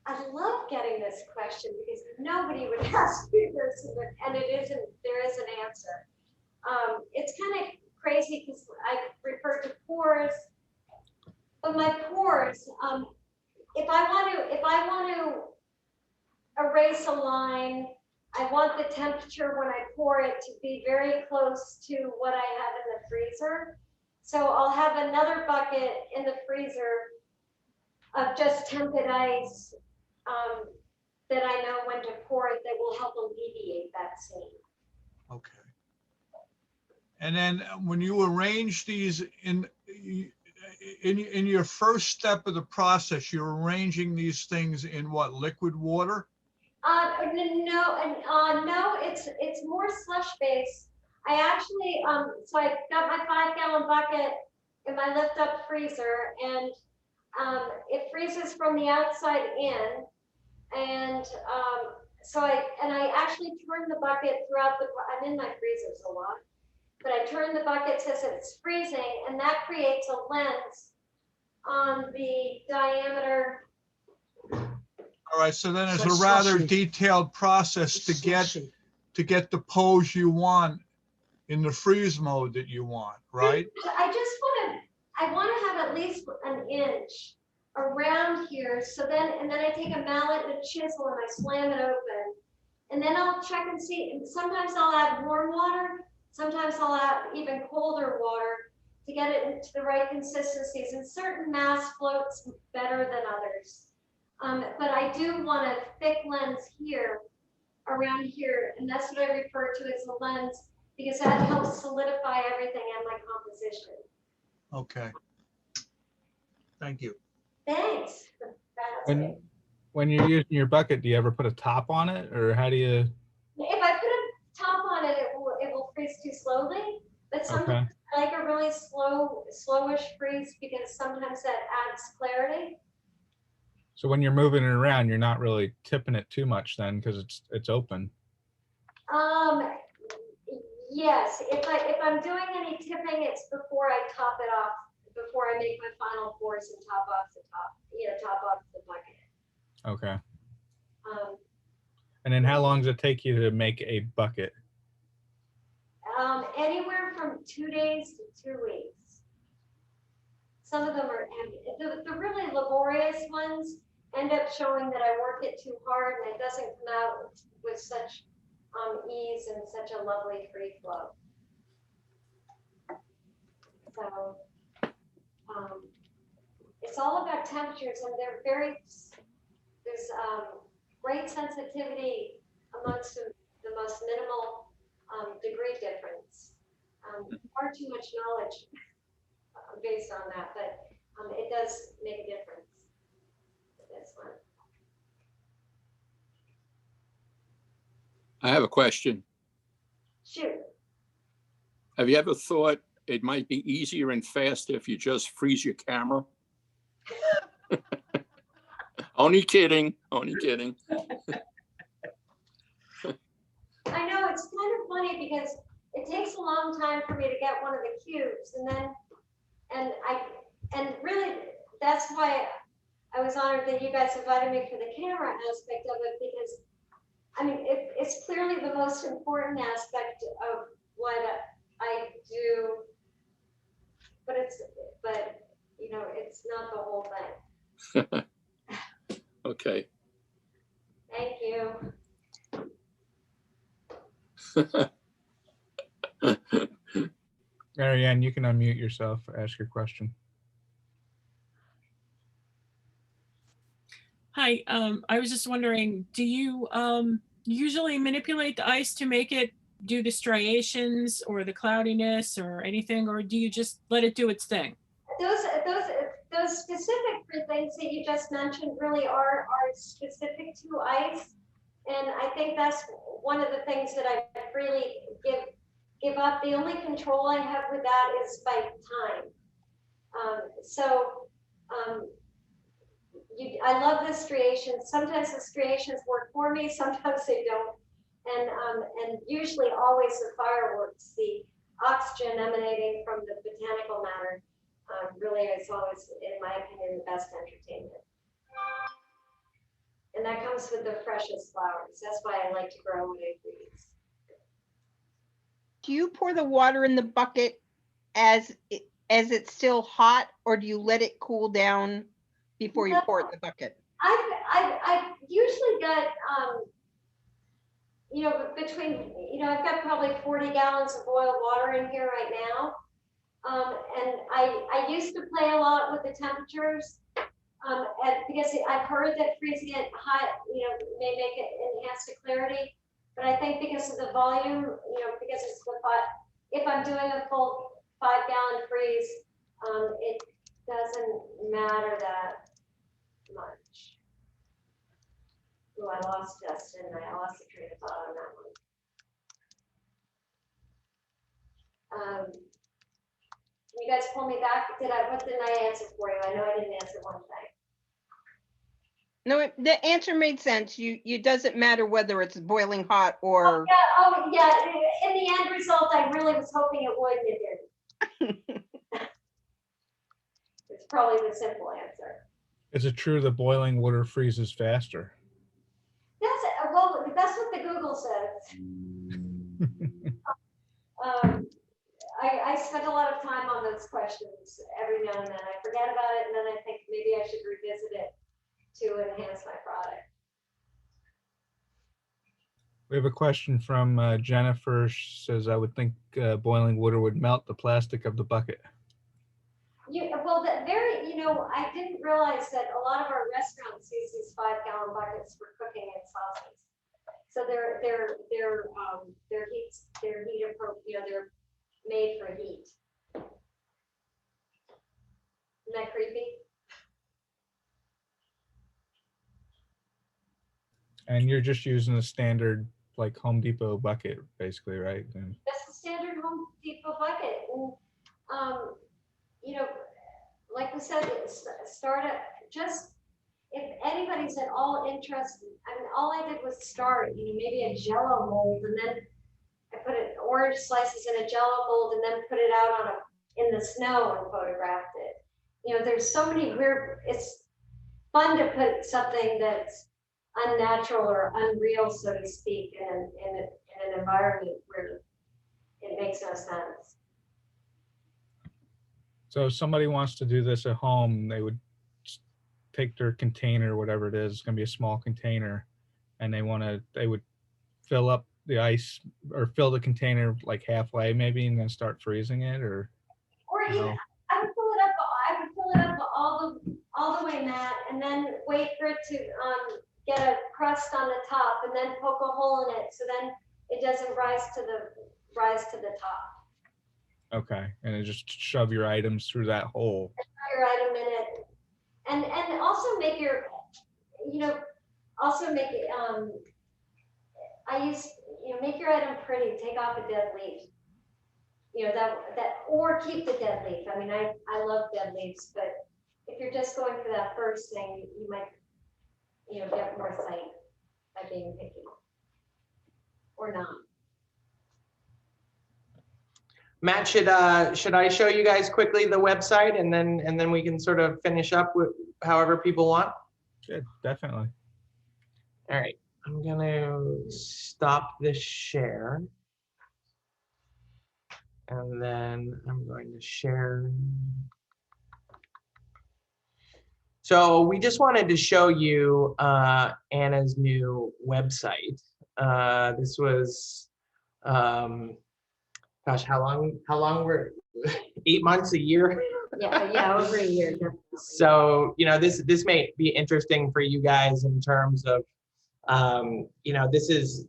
Speaker 9: I love getting this question because nobody would ask me this, and there is an answer. It's kind of crazy because I refer to pores, but my pores, if I want to erase a line, I want the temperature when I pour it to be very close to what I have in the freezer. So I'll have another bucket in the freezer of just tempered ice that I know when to pour it that will help alleviate that scene.
Speaker 4: Okay. And then when you arrange these in your first step of the process, you're arranging these things in what, liquid water?
Speaker 9: No, it's more slush based. I actually so I got my 5-gallon bucket in my lift up freezer, and it freezes from the outside in, and so I actually turn the bucket throughout I'm in my freezers a lot, but I turn the bucket as it's freezing, and that creates a lens on the diameter.
Speaker 4: All right, so then it's a rather detailed process to get the pose you want in the freeze mode that you want, right?
Speaker 9: I want to have at least an inch around here. So then I take a mallet and a chisel and I slam it open. And then I'll check and see. And sometimes I'll add warm water. Sometimes I'll add even colder water to get it into the right consistencies. And certain mass floats better than others. But I do want a thick lens here, around here, and that's what I refer to as a lens, because that helps solidify everything in my composition.
Speaker 4: Okay. Thank you.
Speaker 9: Thanks.
Speaker 2: When you're using your bucket, do you ever put a top on it, or how do you?
Speaker 9: If I put a top on it, it will freeze too slowly. But sometimes I like a really slowish freeze because sometimes that adds clarity.
Speaker 2: So when you're moving it around, you're not really tipping it too much then, because it's open.
Speaker 9: Yes. If I'm doing any tipping, it's before I top it off, before I make my final pours and top off the bucket.
Speaker 2: Okay. And then how long does it take you to make a bucket?
Speaker 9: Anywhere from 2 days to 2 weeks. Some of them are the really laborious ones end up showing that I work it too hard and it doesn't come out with such ease and such a lovely free flow. So it's all about temperatures, and there's great sensitivity amongst the most minimal degree difference. Far too much knowledge based on that, but it does make a difference. This one.
Speaker 20: I have a question.
Speaker 9: Shoot.
Speaker 20: Have you ever thought it might be easier and faster if you just freeze your camera? Only kidding, only kidding.
Speaker 9: I know, it's kind of funny because it takes a long time for me to get one of the cubes, and really that's why I was honored that you guys invited me for the camera aspect of it, because I mean it's clearly the most important aspect of what I do, but you know, it's not the whole thing.
Speaker 20: Okay.
Speaker 9: Thank you.
Speaker 2: Marianne, you can unmute yourself, ask your question.
Speaker 21: Hi, Hi, I was just wondering, do you usually manipulate the ice to make it do the striations or the cloudiness or anything, or do you just let it do its thing?
Speaker 9: Those specific things that you just mentioned really are specific to ice. And I think that's one of the things that I really give up. The only control I have with that is by time. I love the striations. Sometimes the striations work for me, sometimes they don't. And usually always the fireworks, the oxygen emanating from the botanical matter, really is always, in my opinion, the best entertainment. And that comes with the freshest flowers. That's why I like to grow native weeds.
Speaker 17: Do you pour the water in the bucket as it's still hot, or do you let it cool down before you pour it in the bucket?
Speaker 9: I've usually got, between, I've got probably 40 gallons of boiled water in here right now. And I used to play a lot with the temperatures because I've heard that freezing it hot, may make it enhance the clarity. But I think because of the volume, because it's if I'm doing a full 5-gallon freeze, it doesn't matter that much. Oh, I lost Justin. I lost the train of thought on that one. You guys pull me back. What didn't I answer for you? I know I didn't answer one thing.
Speaker 17: No, the answer made sense. You doesn't matter whether it's boiling hot or.
Speaker 9: Oh yeah. In the end result, I really was hoping it would, and it didn't. It's probably the simple answer.
Speaker 2: Is it true that boiling water freezes faster?
Speaker 9: That's what the Google says. I spend a lot of time on those questions every now and then. I forget about it, and then I think maybe I should revisit it to enhance my product.
Speaker 2: We have a question from Jennifer. She says, I would think boiling water would melt the plastic of the bucket.
Speaker 9: I didn't realize that a lot of our restaurants use these 5-gallon buckets for cooking and sauces. So they're heat appropriate. They're made for heat. Isn't that creepy?
Speaker 2: And you're just using a standard like Home Depot bucket, basically, right? And
Speaker 9: that's the standard Home Depot bucket. And, like we said, start at just, if anybody's at all interested, I mean, all I did was start, maybe a Jello mold, and then I put orange slices in a Jello mold, and then put it out in the snow and photographed it. There's so many weird. It's fun to put something that's unnatural or unreal, so to speak, in an environment where it makes no sense.
Speaker 2: so if somebody wants to do this at home, they would take their container, whatever it is, it's going to be a small container, and they would fill up the ice or fill the container like halfway maybe, and then start freezing it, or
Speaker 9: even I would fill it up all the way, Matt, and then wait for it to get a crust on the top, and then poke a hole in it so then it doesn't rise to the top.
Speaker 2: Okay, and then just shove your items through that hole.
Speaker 9: Shove your item in it, and also make your, make your item pretty. Take off a dead leaf. Or keep the dead leaf. I mean, I love dead leaves, but if you're just going for that first thing, you might, get more sight by being picky, or not.
Speaker 10: Matt, should I show you guys quickly the website, and then we can sort of finish up with however people want?
Speaker 2: Yeah, definitely.
Speaker 10: All right, I'm gonna stop this share. And then I'm going to share. So we just wanted to show you Anna's new website. This was, gosh, how long were 8 months, a year
Speaker 9: Yeah, over a year, definitely.
Speaker 10: So, you know, this may be interesting for you guys in terms of, you know, this is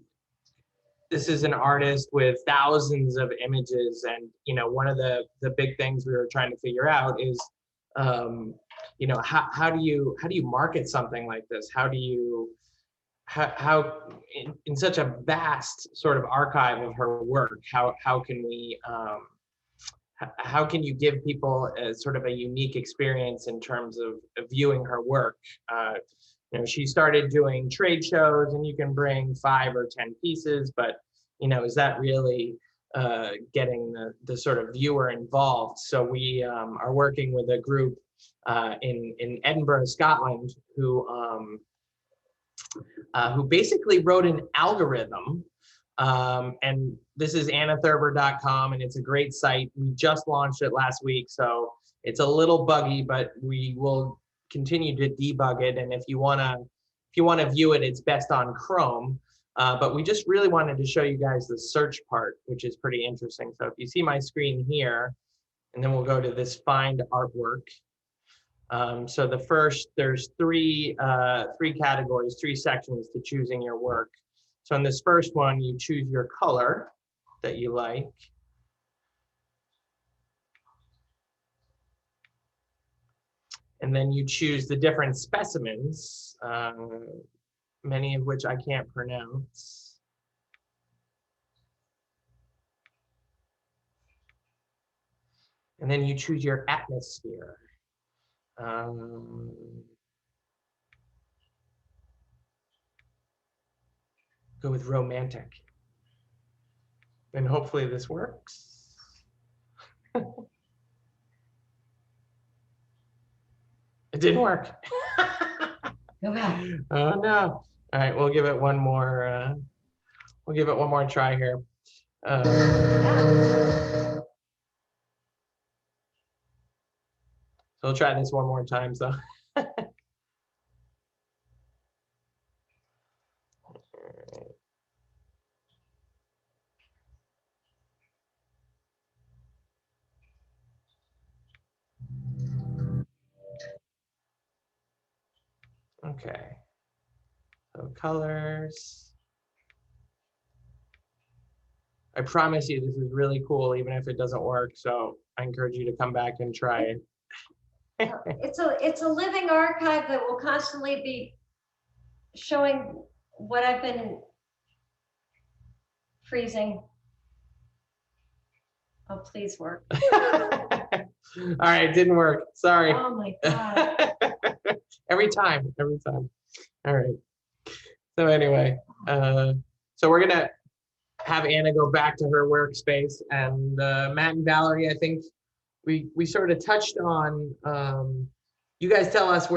Speaker 10: an artist with thousands of images, and you know, one of the big things we were trying to figure out is, you know, how do you market something like this? How do you in such a vast sort of archive of her work, how can we how can you give people a sort of a unique experience in terms of viewing her work? You know, she started doing trade shows, and you can bring 5 or 10 pieces, but you know, is that really getting the sort of viewer involved? So we are working with a group in Edinburgh, Scotland, who basically wrote an algorithm. And this is annathurber.com, and it's a great site. We just launched it last week, so it's a little buggy, but we will continue to debug it. And if you wanna view it, it's best on Chrome. But we just really wanted to show you guys the search part, which is pretty interesting. So if you see my screen here, and then we'll go to this find artwork. So there's three categories, 3 sections to choosing your work. So in this first one, you choose your color that you like. And then you choose the different specimens, many of which I can't pronounce. And then you choose your atmosphere. Go with romantic. And hopefully this works. It didn't work.
Speaker 9: Go back.
Speaker 10: Oh no. All right, we'll give it one more try here. So we'll try this one more time. So okay. So colors. I promise you this is really cool, even if it doesn't work. So I encourage you to come back and try it.
Speaker 9: It's a living archive that will constantly be showing what I've been freezing. Oh, please work.
Speaker 10: All right, it didn't work. Sorry.
Speaker 9: Oh my God.
Speaker 10: every time. All right. So anyway, so we're gonna have Anna go back to her workspace, and Matt and Valerie, I think we sort of touched on. You guys tell us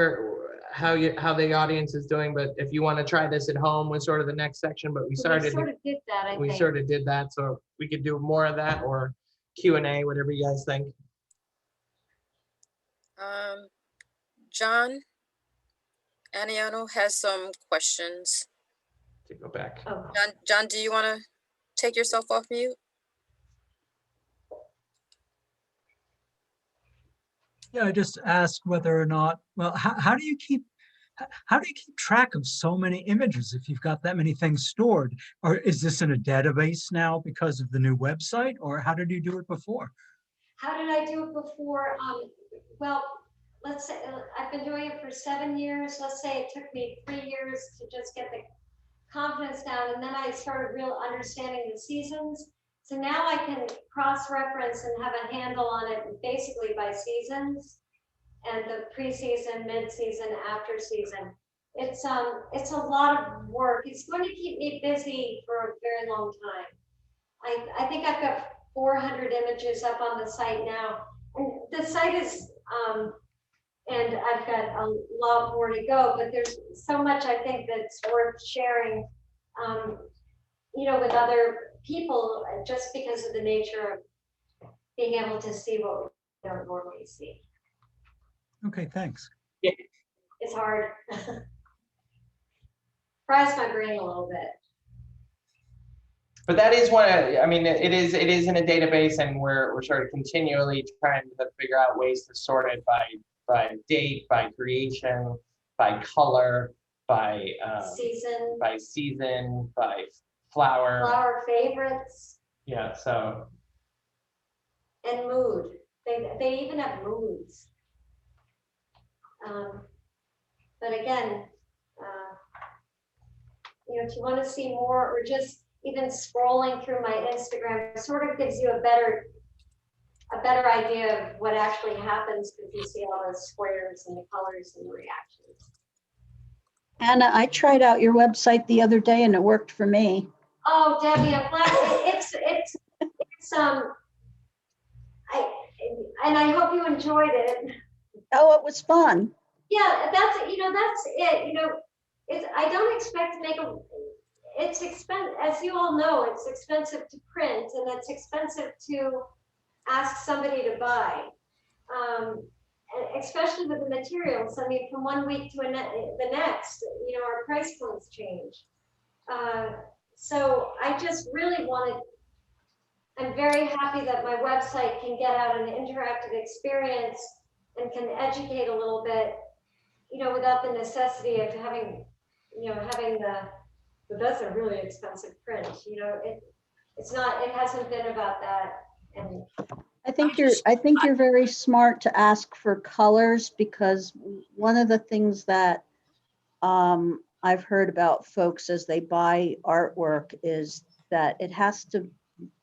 Speaker 10: how the audience is doing, but if you want to try this at home was sort of the next section. But we sort of
Speaker 9: did that. I
Speaker 10: we
Speaker 9: think.
Speaker 10: sort of did that, so we could do more of that or Q&A, whatever you guys think.
Speaker 3: John Aniano has some questions.
Speaker 10: To go back.
Speaker 9: Oh.
Speaker 3: John, do you want to take yourself off mute?
Speaker 6: Yeah, I just asked whether or not, well, how do you keep track of so many images if you've got that many things stored? Or is this in a database now because of the new website, or how did you do it before?
Speaker 9: How did I do it before? Well, let's say I've been doing it for 7 years. Let's say it took me 3 years to just get the confidence down, and then I started real understanding the seasons. So now I can cross-reference and have a handle on it basically by seasons, and the pre-season, mid-season, after season. It's a lot of work. It's going to keep me busy for a very long time. I think I've got 400 images up on the site now, and the site is and I've got a lot more to go, but there's so much I think that's worth sharing, you know, with other people, just because of the nature of being able to see what we don't normally see.
Speaker 6: Okay, thanks.
Speaker 10: Yeah.
Speaker 9: It's hard. Fries my brain a little bit.
Speaker 10: But that is one, I mean, it is in a database, and we're sort of continually trying to figure out ways to sort it by date, by creation, by color, by
Speaker 9: Season.
Speaker 10: by season, by flower.
Speaker 9: Flower favorites.
Speaker 10: Yeah, so.
Speaker 9: And mood. They even have moods. But again, you know, if you want to see more, or just even scrolling through my Instagram, sort of gives you a better idea of what actually happens, because you see all those squares and the colors and the reactions.
Speaker 1: Anna, I tried out your website the other day and it worked for me.
Speaker 9: Oh, Debbie, I'm glad I hope you enjoyed it.
Speaker 1: Oh, it was fun.
Speaker 9: Yeah, that's it. You know, I don't expect to make it's expensive, as you all know, it's expensive to print, and it's expensive to ask somebody to buy, especially with the materials. I mean, from one week to the next, you know, our price points change. So I just really I'm very happy that my website can get out an interactive experience and can educate a little bit, you know, without the necessity of having but that's a really expensive print. You know, it hasn't been about that. And
Speaker 1: I think you're very smart to ask for colors, because one of the things that I've heard about folks as they buy artwork is that it has to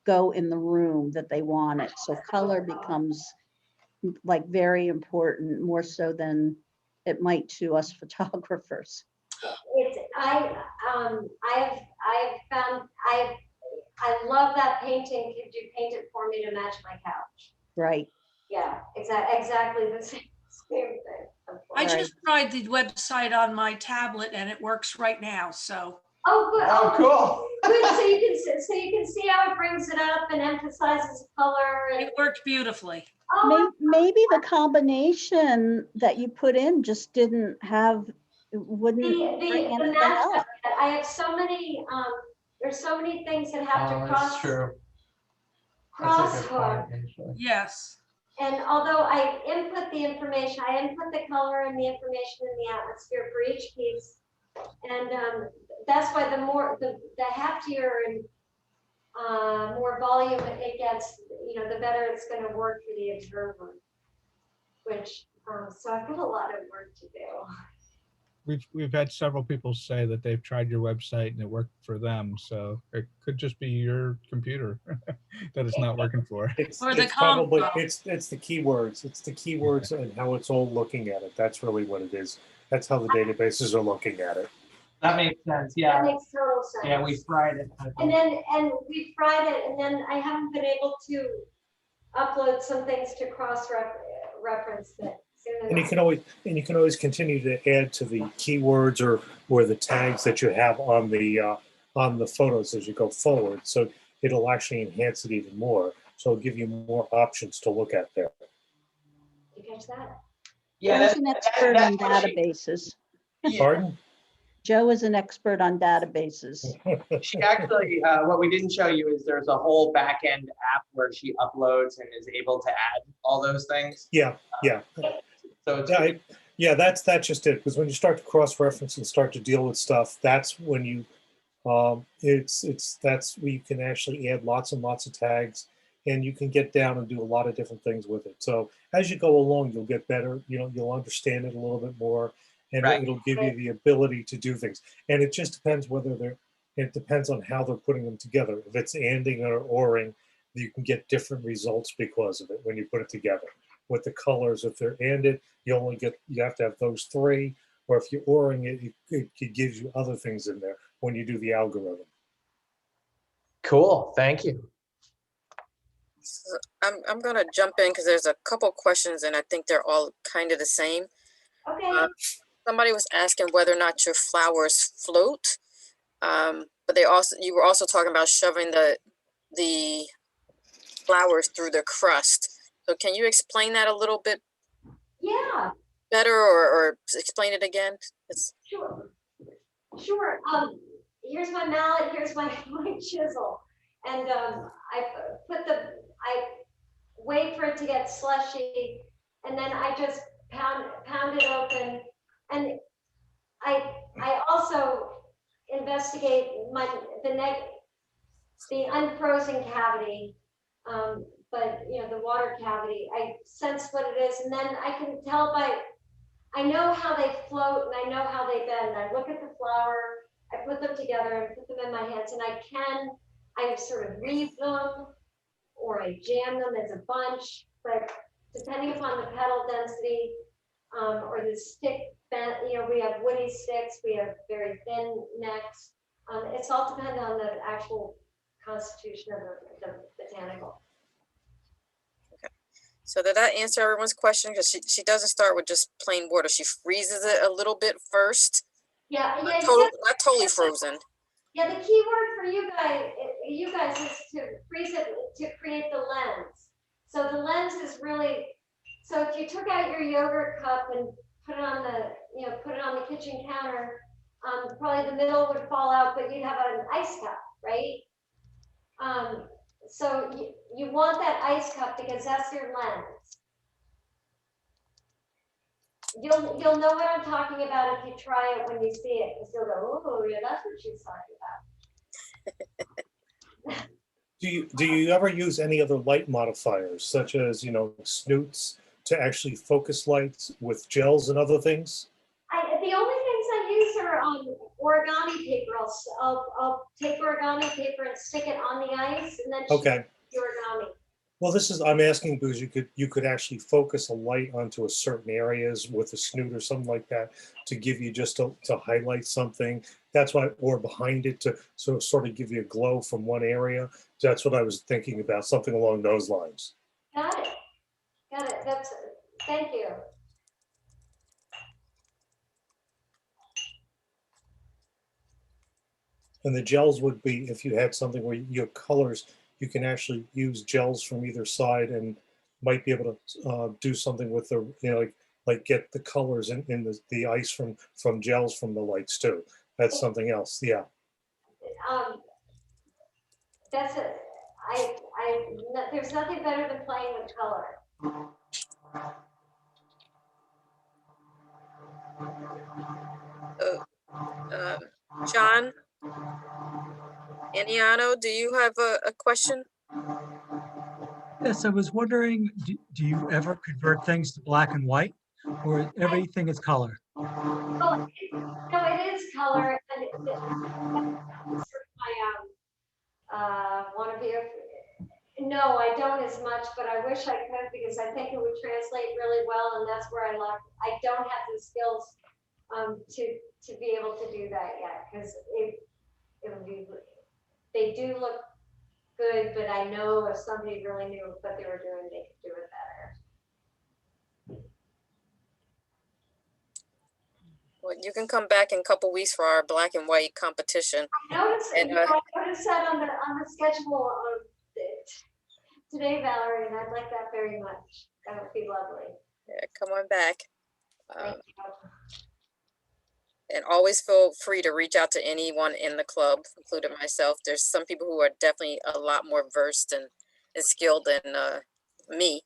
Speaker 1: go in the room that they want it. So color becomes like very important, more so than it might to us photographers.
Speaker 9: I love that painting. Could you paint it for me to match my couch?
Speaker 1: Right.
Speaker 9: Yeah, exactly the same thing.
Speaker 7: I just tried the website on my tablet and it works right now. So.
Speaker 9: Oh, good.
Speaker 10: Oh, cool.
Speaker 9: Good. So you can see how it brings it up and emphasizes color. And
Speaker 7: it worked beautifully.
Speaker 9: Oh,
Speaker 1: maybe the combination that you put in just wouldn't bring anything up.
Speaker 9: I have so many. There's so many things that have to cross.
Speaker 10: That's true.
Speaker 9: Crosshook.
Speaker 7: Yes.
Speaker 9: And although I input the information, I input the color and the information in the atmosphere for each piece, and that's why the heftier and more volume it gets, you know, the better it's going to work for the observer. Which so I've got a lot of work to do.
Speaker 2: We've had several people say that they've tried your website and it worked for them. So it could just be your computer that it's not working for.
Speaker 19: It's probably it's the keywords. It's the keywords and how it's all looking at it. That's really what it is. That's how the databases are looking at it.
Speaker 10: That makes sense. Yeah.
Speaker 9: That makes total sense.
Speaker 10: Yeah, we fried it.
Speaker 9: And we fried it, and then I haven't been able to upload some things to cross-reference that.
Speaker 19: And you can always continue to add to the keywords or the tags that you have on the photos as you go forward. So it'll actually enhance it even more. So it'll give you more options to look at there.
Speaker 9: You catch that?
Speaker 1: Yeah, Joe's an expert on databases.
Speaker 19: Pardon?
Speaker 1: Joe is an expert on databases.
Speaker 10: She actually, what we didn't show you is there's a whole back-end app where she uploads and is able to add all those things.
Speaker 19: Yeah, yeah.
Speaker 10: So
Speaker 19: it's that's just it. Because when you start to cross-reference and start to deal with stuff, that's when you, that's where you can actually add lots and lots of tags, and you can get down and do a lot of different things with it. So as you go along, you'll get better. You know, you'll understand it a little bit more. And it'll give you the ability to do things. And it just depends it depends on how they're putting them together. If it's anding or oring, you can get different results because of it when you put it together. With the colors, if they're anded, you have to have those three. Or if you're oring it gives you other things in there when you do the algorithm.
Speaker 10: Cool, thank you.
Speaker 3: So I'm gonna jump in because there's a couple questions and I think they're all kind of the same.
Speaker 9: Okay.
Speaker 3: Somebody was asking whether or not your flowers float, but you were also talking about shoving the flowers through the crust. So can you explain that a little bit?
Speaker 9: Yeah.
Speaker 3: Better or explain it again?
Speaker 9: Sure. Here's my mallet. Here's my chisel. And I wait for it to get slushy, and then I just pound it open. And I also investigate the unfrozen cavity, but the water cavity. I sense what it is, and then I can tell I know how they float and I know how they bend. I look at the flower, I put them together and put them in my hands, and I sort of weave them or I jam them as a bunch, but depending upon the petal density or the stick bent, we have woody sticks, we have very thin necks. It's all dependent on the actual constitution of the botanical.
Speaker 3: So did that answer everyone's question? Because she doesn't start with just plain water. She freezes it a little bit first.
Speaker 9: Yeah,
Speaker 3: not totally frozen.
Speaker 9: Yeah, the key word for you guys is to freeze it to create the lens. So the lens is really, so if you took out your yogurt cup and put it on the kitchen counter, probably the middle would fall out, but you'd have an ice cup, right? So you want that ice cup because that's your lens. You'll know what I'm talking about if you try it when you see it, because you'll go, oh yeah, that's what she's talking about.
Speaker 19: Do you ever use any other light modifiers, such as snoots to actually focus lights with gels and other things?
Speaker 9: The only things I use are origami paper. I'll take origami paper and stick it on the ice, and then shoot the origami.
Speaker 19: Well, I'm asking because you could actually focus a light onto a certain areas with a snoot or something like that to give you just to highlight something. That's why, or behind it to sort of give you a glow from one area. That's what I was thinking about, something along those lines.
Speaker 9: Got it. Thank you.
Speaker 19: And the gels would be, if you had something where you have colors, you can actually use gels from either side and might be able to do something with the, like get the colors in the ice from gels from the lights too. That's something else, yeah.
Speaker 9: That's it. There's nothing better than playing with color.
Speaker 3: John Aniano, do you have a question?
Speaker 6: Yes, I was wondering, do you ever convert things to black and white, or everything is color?
Speaker 9: Oh, no, it is color, and one of you. No, I don't as much, but I wish I could because I think it would translate really well, and that's where I don't have the skills to be able to do that yet, because they do look good, but I know if somebody really knew what they were doing, they could do it better.
Speaker 3: Well, you can come back in a couple weeks for our black and white competition.
Speaker 9: I noticed that on the schedule of today, Valerie, and I'd like that very much. That would be lovely.
Speaker 3: Yeah, come on back. And always feel free to reach out to anyone in the club, including myself. There's some people who are definitely a lot more versed and skilled than me,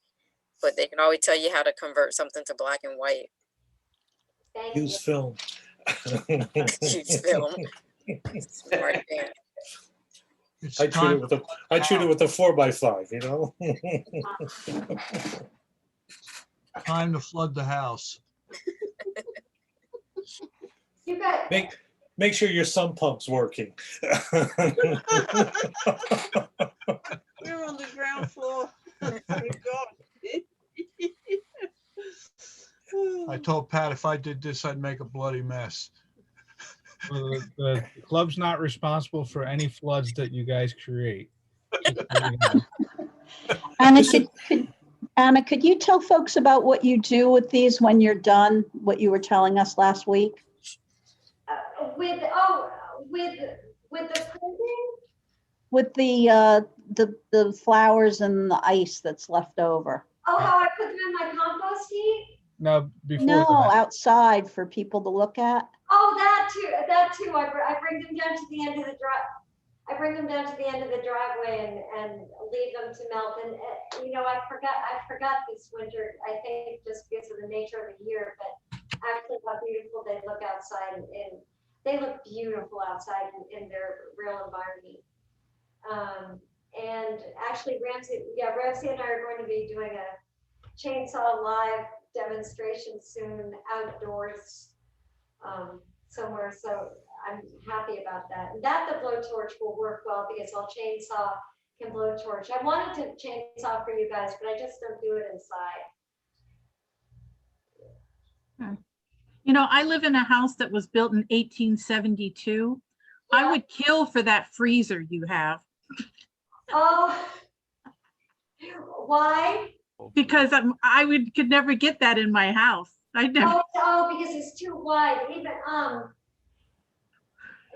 Speaker 3: but they can always tell you how to convert something to black and white.
Speaker 19: Use film.
Speaker 3: Use film. Smart man.
Speaker 19: I treat it with a 4x5,
Speaker 4: Time to flood the house.
Speaker 9: You got
Speaker 19: make sure your sump pump's working.
Speaker 5: We're on the ground floor. Thank God.
Speaker 4: I told Pat if I did this, I'd make a bloody mess.
Speaker 2: Well, the club's not responsible for any floods that you guys create.
Speaker 1: Anna, could you tell folks about what you do with these when you're done, what you were telling us last week?
Speaker 9: With the printing?
Speaker 1: With the flowers and the ice that's left over.
Speaker 9: Oh, how I put them in my compost heap?
Speaker 2: No, before
Speaker 1: No,
Speaker 2: that.
Speaker 1: outside for people to look at.
Speaker 9: Oh, that too. I bring them down to the end of the I bring them down to the end of the driveway and leave them to melt. And you know, I forgot this winter, I think just because of the nature of the year, but actually how beautiful they look outside, and they look beautiful outside in their real environment. And actually Ramsey and I are going to be doing a chainsaw live demonstration soon outdoors somewhere. So I'm happy about that. And that the blowtorch will work well because I'll chainsaw can blowtorch. I wanted to chainsaw for you guys, but I just don't do it inside.
Speaker 14: You know, I live in a house that was built in 1872. Yeah. I would kill for that freezer you have.
Speaker 9: Oh, why?
Speaker 14: Because could never get that in my house. I never.
Speaker 9: Oh, because it's too wide. Even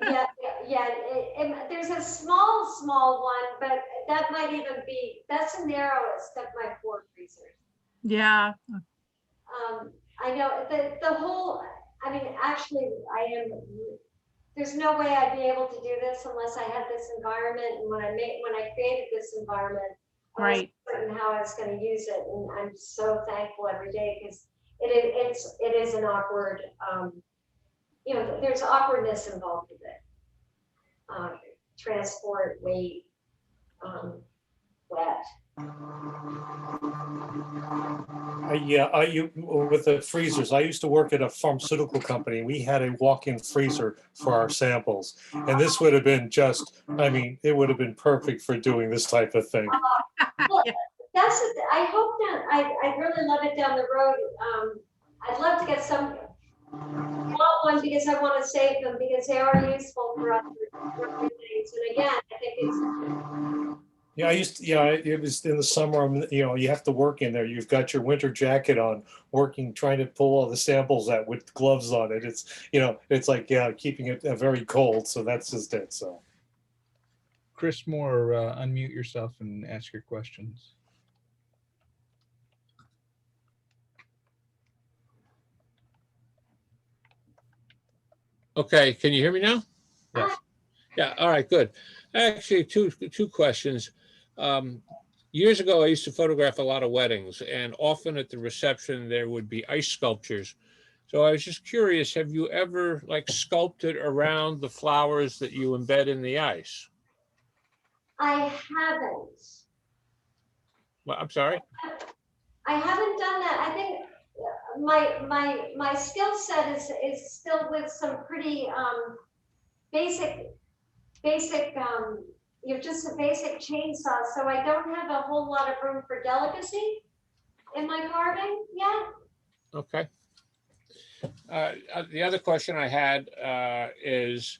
Speaker 9: there's a small one, but that might even be, that's the narrowest of my 4 freezers.
Speaker 14: Yeah.
Speaker 9: I know the whole, I mean, actually there's no way I'd be able to do this unless I had this environment. And when I created this environment, I was certain how I was going to use it. And I'm so thankful every day because it is an awkward, you know, there's awkwardness involved with it. Transport, weight, wet.
Speaker 19: With the freezers, I used to work at a pharmaceutical company. We had a walk-in freezer for our samples, and this would have been just, I mean, it would have been perfect for doing this type of thing.
Speaker 9: Well, I hope that I really love it down the road. I'd love to get some. I want one because I want to save them because they are useful for other things. And again, I think it's.
Speaker 19: Yeah, it was in the summer, you know, you have to work in there. You've got your winter jacket on, working, trying to pull all the samples out with gloves on it. It's, you know, it's like, keeping it very cold. So that's just it, so.
Speaker 2: Chris Moore, unmute yourself and ask your questions.
Speaker 16: Okay, can you hear me now?
Speaker 2: Yes.
Speaker 16: Yeah, all right, good. Actually, two questions. Years ago, I used to photograph a lot of weddings, and often at the reception, there would be ice sculptures. So I was just curious, have you ever like sculpted around the flowers that you embed in the ice?
Speaker 9: I haven't.
Speaker 16: Well, I'm sorry?
Speaker 9: I haven't done that. I think my skill set is still with some pretty basic you know, just a basic chainsaw. So I don't have a whole lot of room for delicacy in my carving yet.
Speaker 16: Okay. The other question I had is,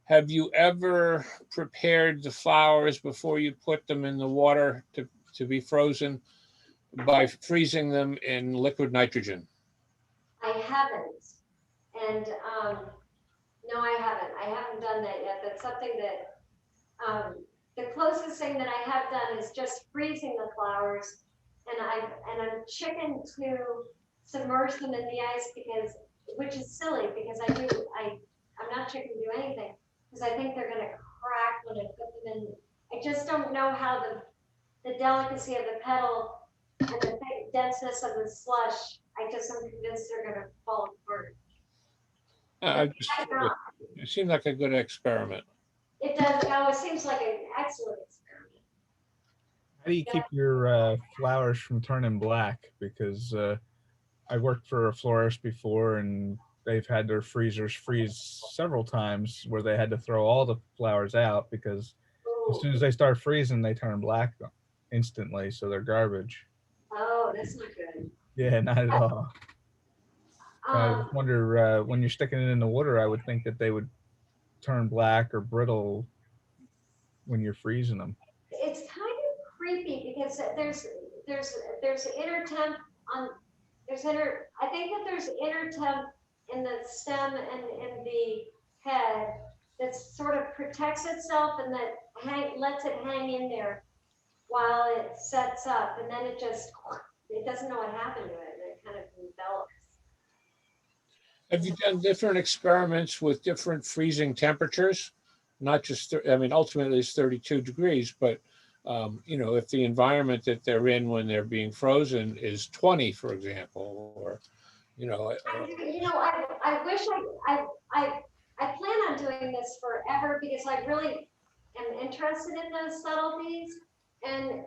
Speaker 16: have you ever prepared the flowers before you put them in the water to be frozen by freezing them in liquid nitrogen?
Speaker 9: I haven't. And no, I haven't. I haven't done that yet. That's something that the closest thing that I have done is just freezing the flowers, and I'm chicken to submerge them in the ice because, which is silly because I'm not chicken to do anything because I think they're going to crack when I put them in. I just don't know how the delicacy of the petal and the denseness of the slush. I just am convinced they're going to fall apart.
Speaker 16: It seemed like a good experiment.
Speaker 9: It does. Oh, it seems like an excellent experiment.
Speaker 2: How do you keep your flowers from turning black? Because I worked for a florist before, and they've had their freezers freeze several times where they had to throw all the flowers out because as soon as they start freezing, they turn black instantly. So they're garbage.
Speaker 9: Oh, that's not good.
Speaker 2: Yeah, not at all. I wonder when you're sticking it in the water, I would think that they would turn black or brittle when you're freezing them.
Speaker 9: It's kind of creepy because there's inner temp on I think that there's inner temp in the stem and in the head that sort of protects itself and that lets it hang in there while it sets up, and then it doesn't know what happened to it, and it kind of envelops.
Speaker 16: Have you done different experiments with different freezing temperatures? not just, I mean, ultimately it's 32 degrees, but you know, if the environment that they're in when they're being frozen is 20, for example, or, you know.
Speaker 9: You know, I wish I plan on doing this forever because I really am interested in those subtleties. And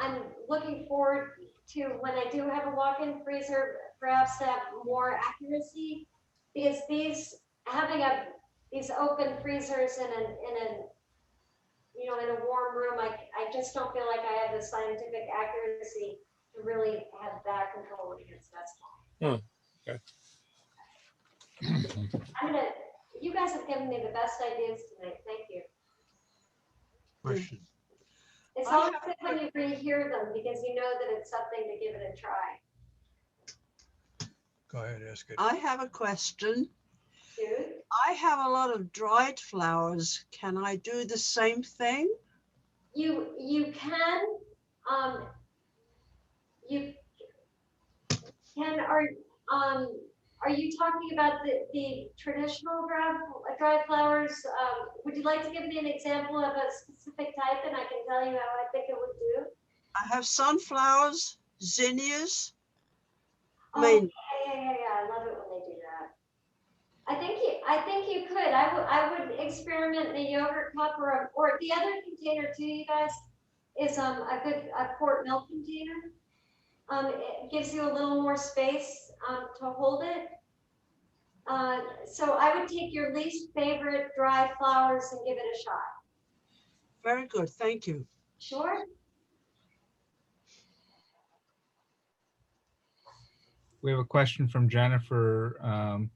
Speaker 9: I'm looking forward to when I do have a walk-in freezer, perhaps to have more accuracy, because these open freezers in a you know, in a warm room, I just don't feel like I have the scientific accuracy to really have that control against that small.
Speaker 16: Okay.
Speaker 9: You guys have given me the best ideas tonight. Thank you.
Speaker 4: Question.
Speaker 9: It's always good when you rehear them because you know that it's something to give it a try.
Speaker 4: Go ahead, ask it.
Speaker 5: I have a question.
Speaker 9: Dude?
Speaker 5: I have a lot of dried flowers. Can I do the same thing?
Speaker 9: You can, you can, are you talking about the traditional dried flowers? Would you like to give me an example of a specific type and I can tell you how I think it would do?
Speaker 5: I have sunflowers, zinnias.
Speaker 9: Oh, yeah. I love it when they do that. I think you could. I would experiment in a yogurt cup or the other container too, you guys, is a quart milk container. It gives you a little more space to hold it. So I would take your least favorite dry flowers and give it a shot.
Speaker 5: Very good. Thank you.
Speaker 9: Sure.
Speaker 2: We have a question from Jennifer.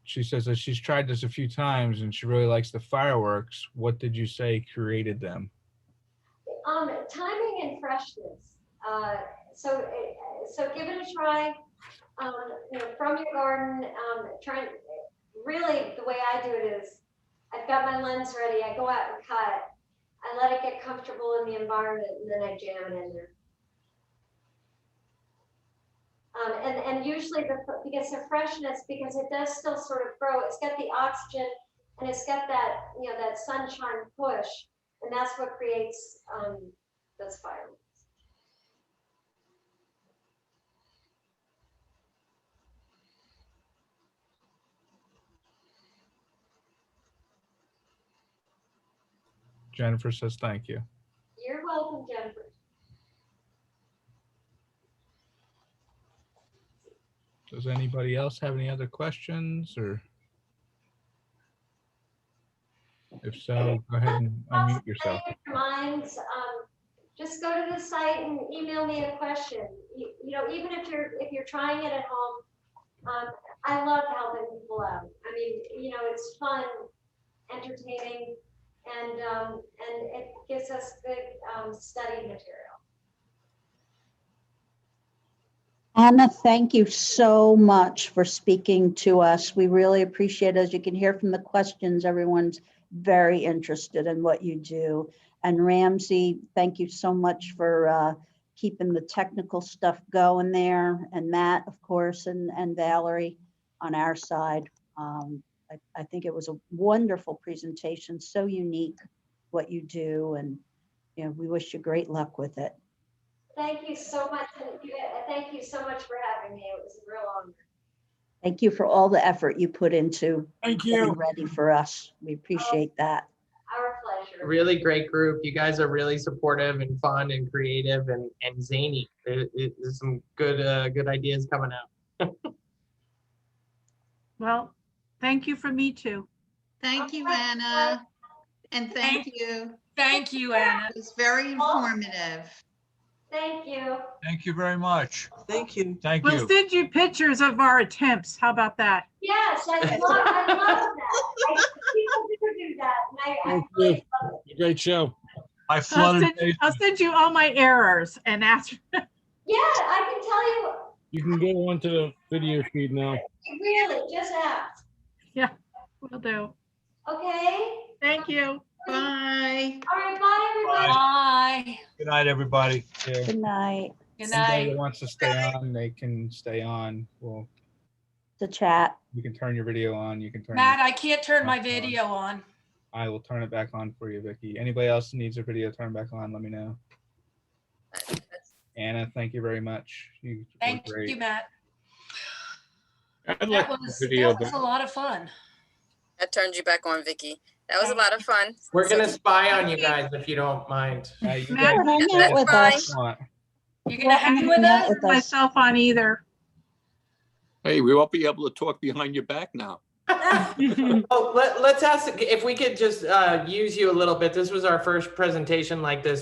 Speaker 2: She says that she's tried this a few times and she really likes the fireworks. What did you say created them?
Speaker 9: Timing and freshness. So give it a try. You know, from your garden. Really, the way I do it is, I've got my lens ready. I go out and cut. I let it get comfortable in the environment, and then I jam it in there. And usually because the freshness, because it does still sort of grow, it's got the oxygen and it's got that, you know, that sunshine push, and that's what creates those fireworks.
Speaker 2: Jennifer says thank you.
Speaker 9: You're welcome, Jennifer.
Speaker 2: Does anybody else have any other questions, or if so, go ahead and unmute yourself.
Speaker 9: Minds, just go to the site and email me a question. You know, even if you're trying it at home, I love helping people out. I mean, you know, it's fun, entertaining, and it gives us good study material.
Speaker 1: Anna, thank you so much for speaking to us. We really appreciate it. As you can hear from the questions, everyone's very interested in what you do. And Ramsey, thank you so much for keeping the technical stuff going there. And Matt, of course, and Valerie on our side. I think it was a wonderful presentation, so unique what you do. And you know, we wish you great luck with it.
Speaker 9: Thank you so much. Thank you so much for having me. It was a real honor.
Speaker 1: Thank you for all the effort you put into
Speaker 10: Thank
Speaker 1: getting
Speaker 10: you.
Speaker 1: ready for us. We appreciate that.
Speaker 9: Our pleasure.
Speaker 10: Really great group. You guys are really supportive and fun and creative and zany. There's some good ideas coming out.
Speaker 14: Well, thank you from me too.
Speaker 11: Thank you, Anna. And thank you.
Speaker 7: Thank you, Anna.
Speaker 11: It was very informative.
Speaker 9: Thank you.
Speaker 4: Thank you very much.
Speaker 5: Thank you.
Speaker 4: Thank
Speaker 14: We'll
Speaker 4: you.
Speaker 14: send you pictures of our attempts. How about that?
Speaker 9: Yes, I love that. People do that. And I really love it.
Speaker 22: Great show.
Speaker 4: I flooded.
Speaker 14: I'll send you all my errors and ask.
Speaker 9: Yeah, I can tell you.
Speaker 22: You can go onto the video feed now.
Speaker 9: Really, just ask.
Speaker 14: Yeah, we'll do.
Speaker 9: Okay.
Speaker 14: Thank you.
Speaker 11: Bye.
Speaker 9: All right, bye, everybody.
Speaker 7: Bye.
Speaker 4: Good night, everybody.
Speaker 1: Good night.
Speaker 7: Good
Speaker 2: Anybody
Speaker 7: night.
Speaker 2: that wants to stay on, they can stay on. We'll
Speaker 1: to chat.
Speaker 2: You can turn your video on. You can turn.
Speaker 7: Matt, I can't turn my video on.
Speaker 2: I will turn it back on for you, Vicky. Anybody else needs their video turned back on, let me know. Anna, thank you very much. You were
Speaker 7: Thank
Speaker 2: great.
Speaker 7: you, Matt.
Speaker 16: I'd like
Speaker 7: That
Speaker 16: the
Speaker 7: was
Speaker 16: video
Speaker 7: a lot of fun.
Speaker 3: I turned you back on, Vicky. That was a lot of fun.
Speaker 10: We're gonna spy on you guys if you don't mind.
Speaker 1: Hang out with us.
Speaker 7: You're gonna hang with us?
Speaker 1: with us.
Speaker 14: Myself on either.
Speaker 20: Hey, we won't be able to talk behind your back now.
Speaker 10: Oh, let's ask if we could just use you a little bit. This was our first presentation like this.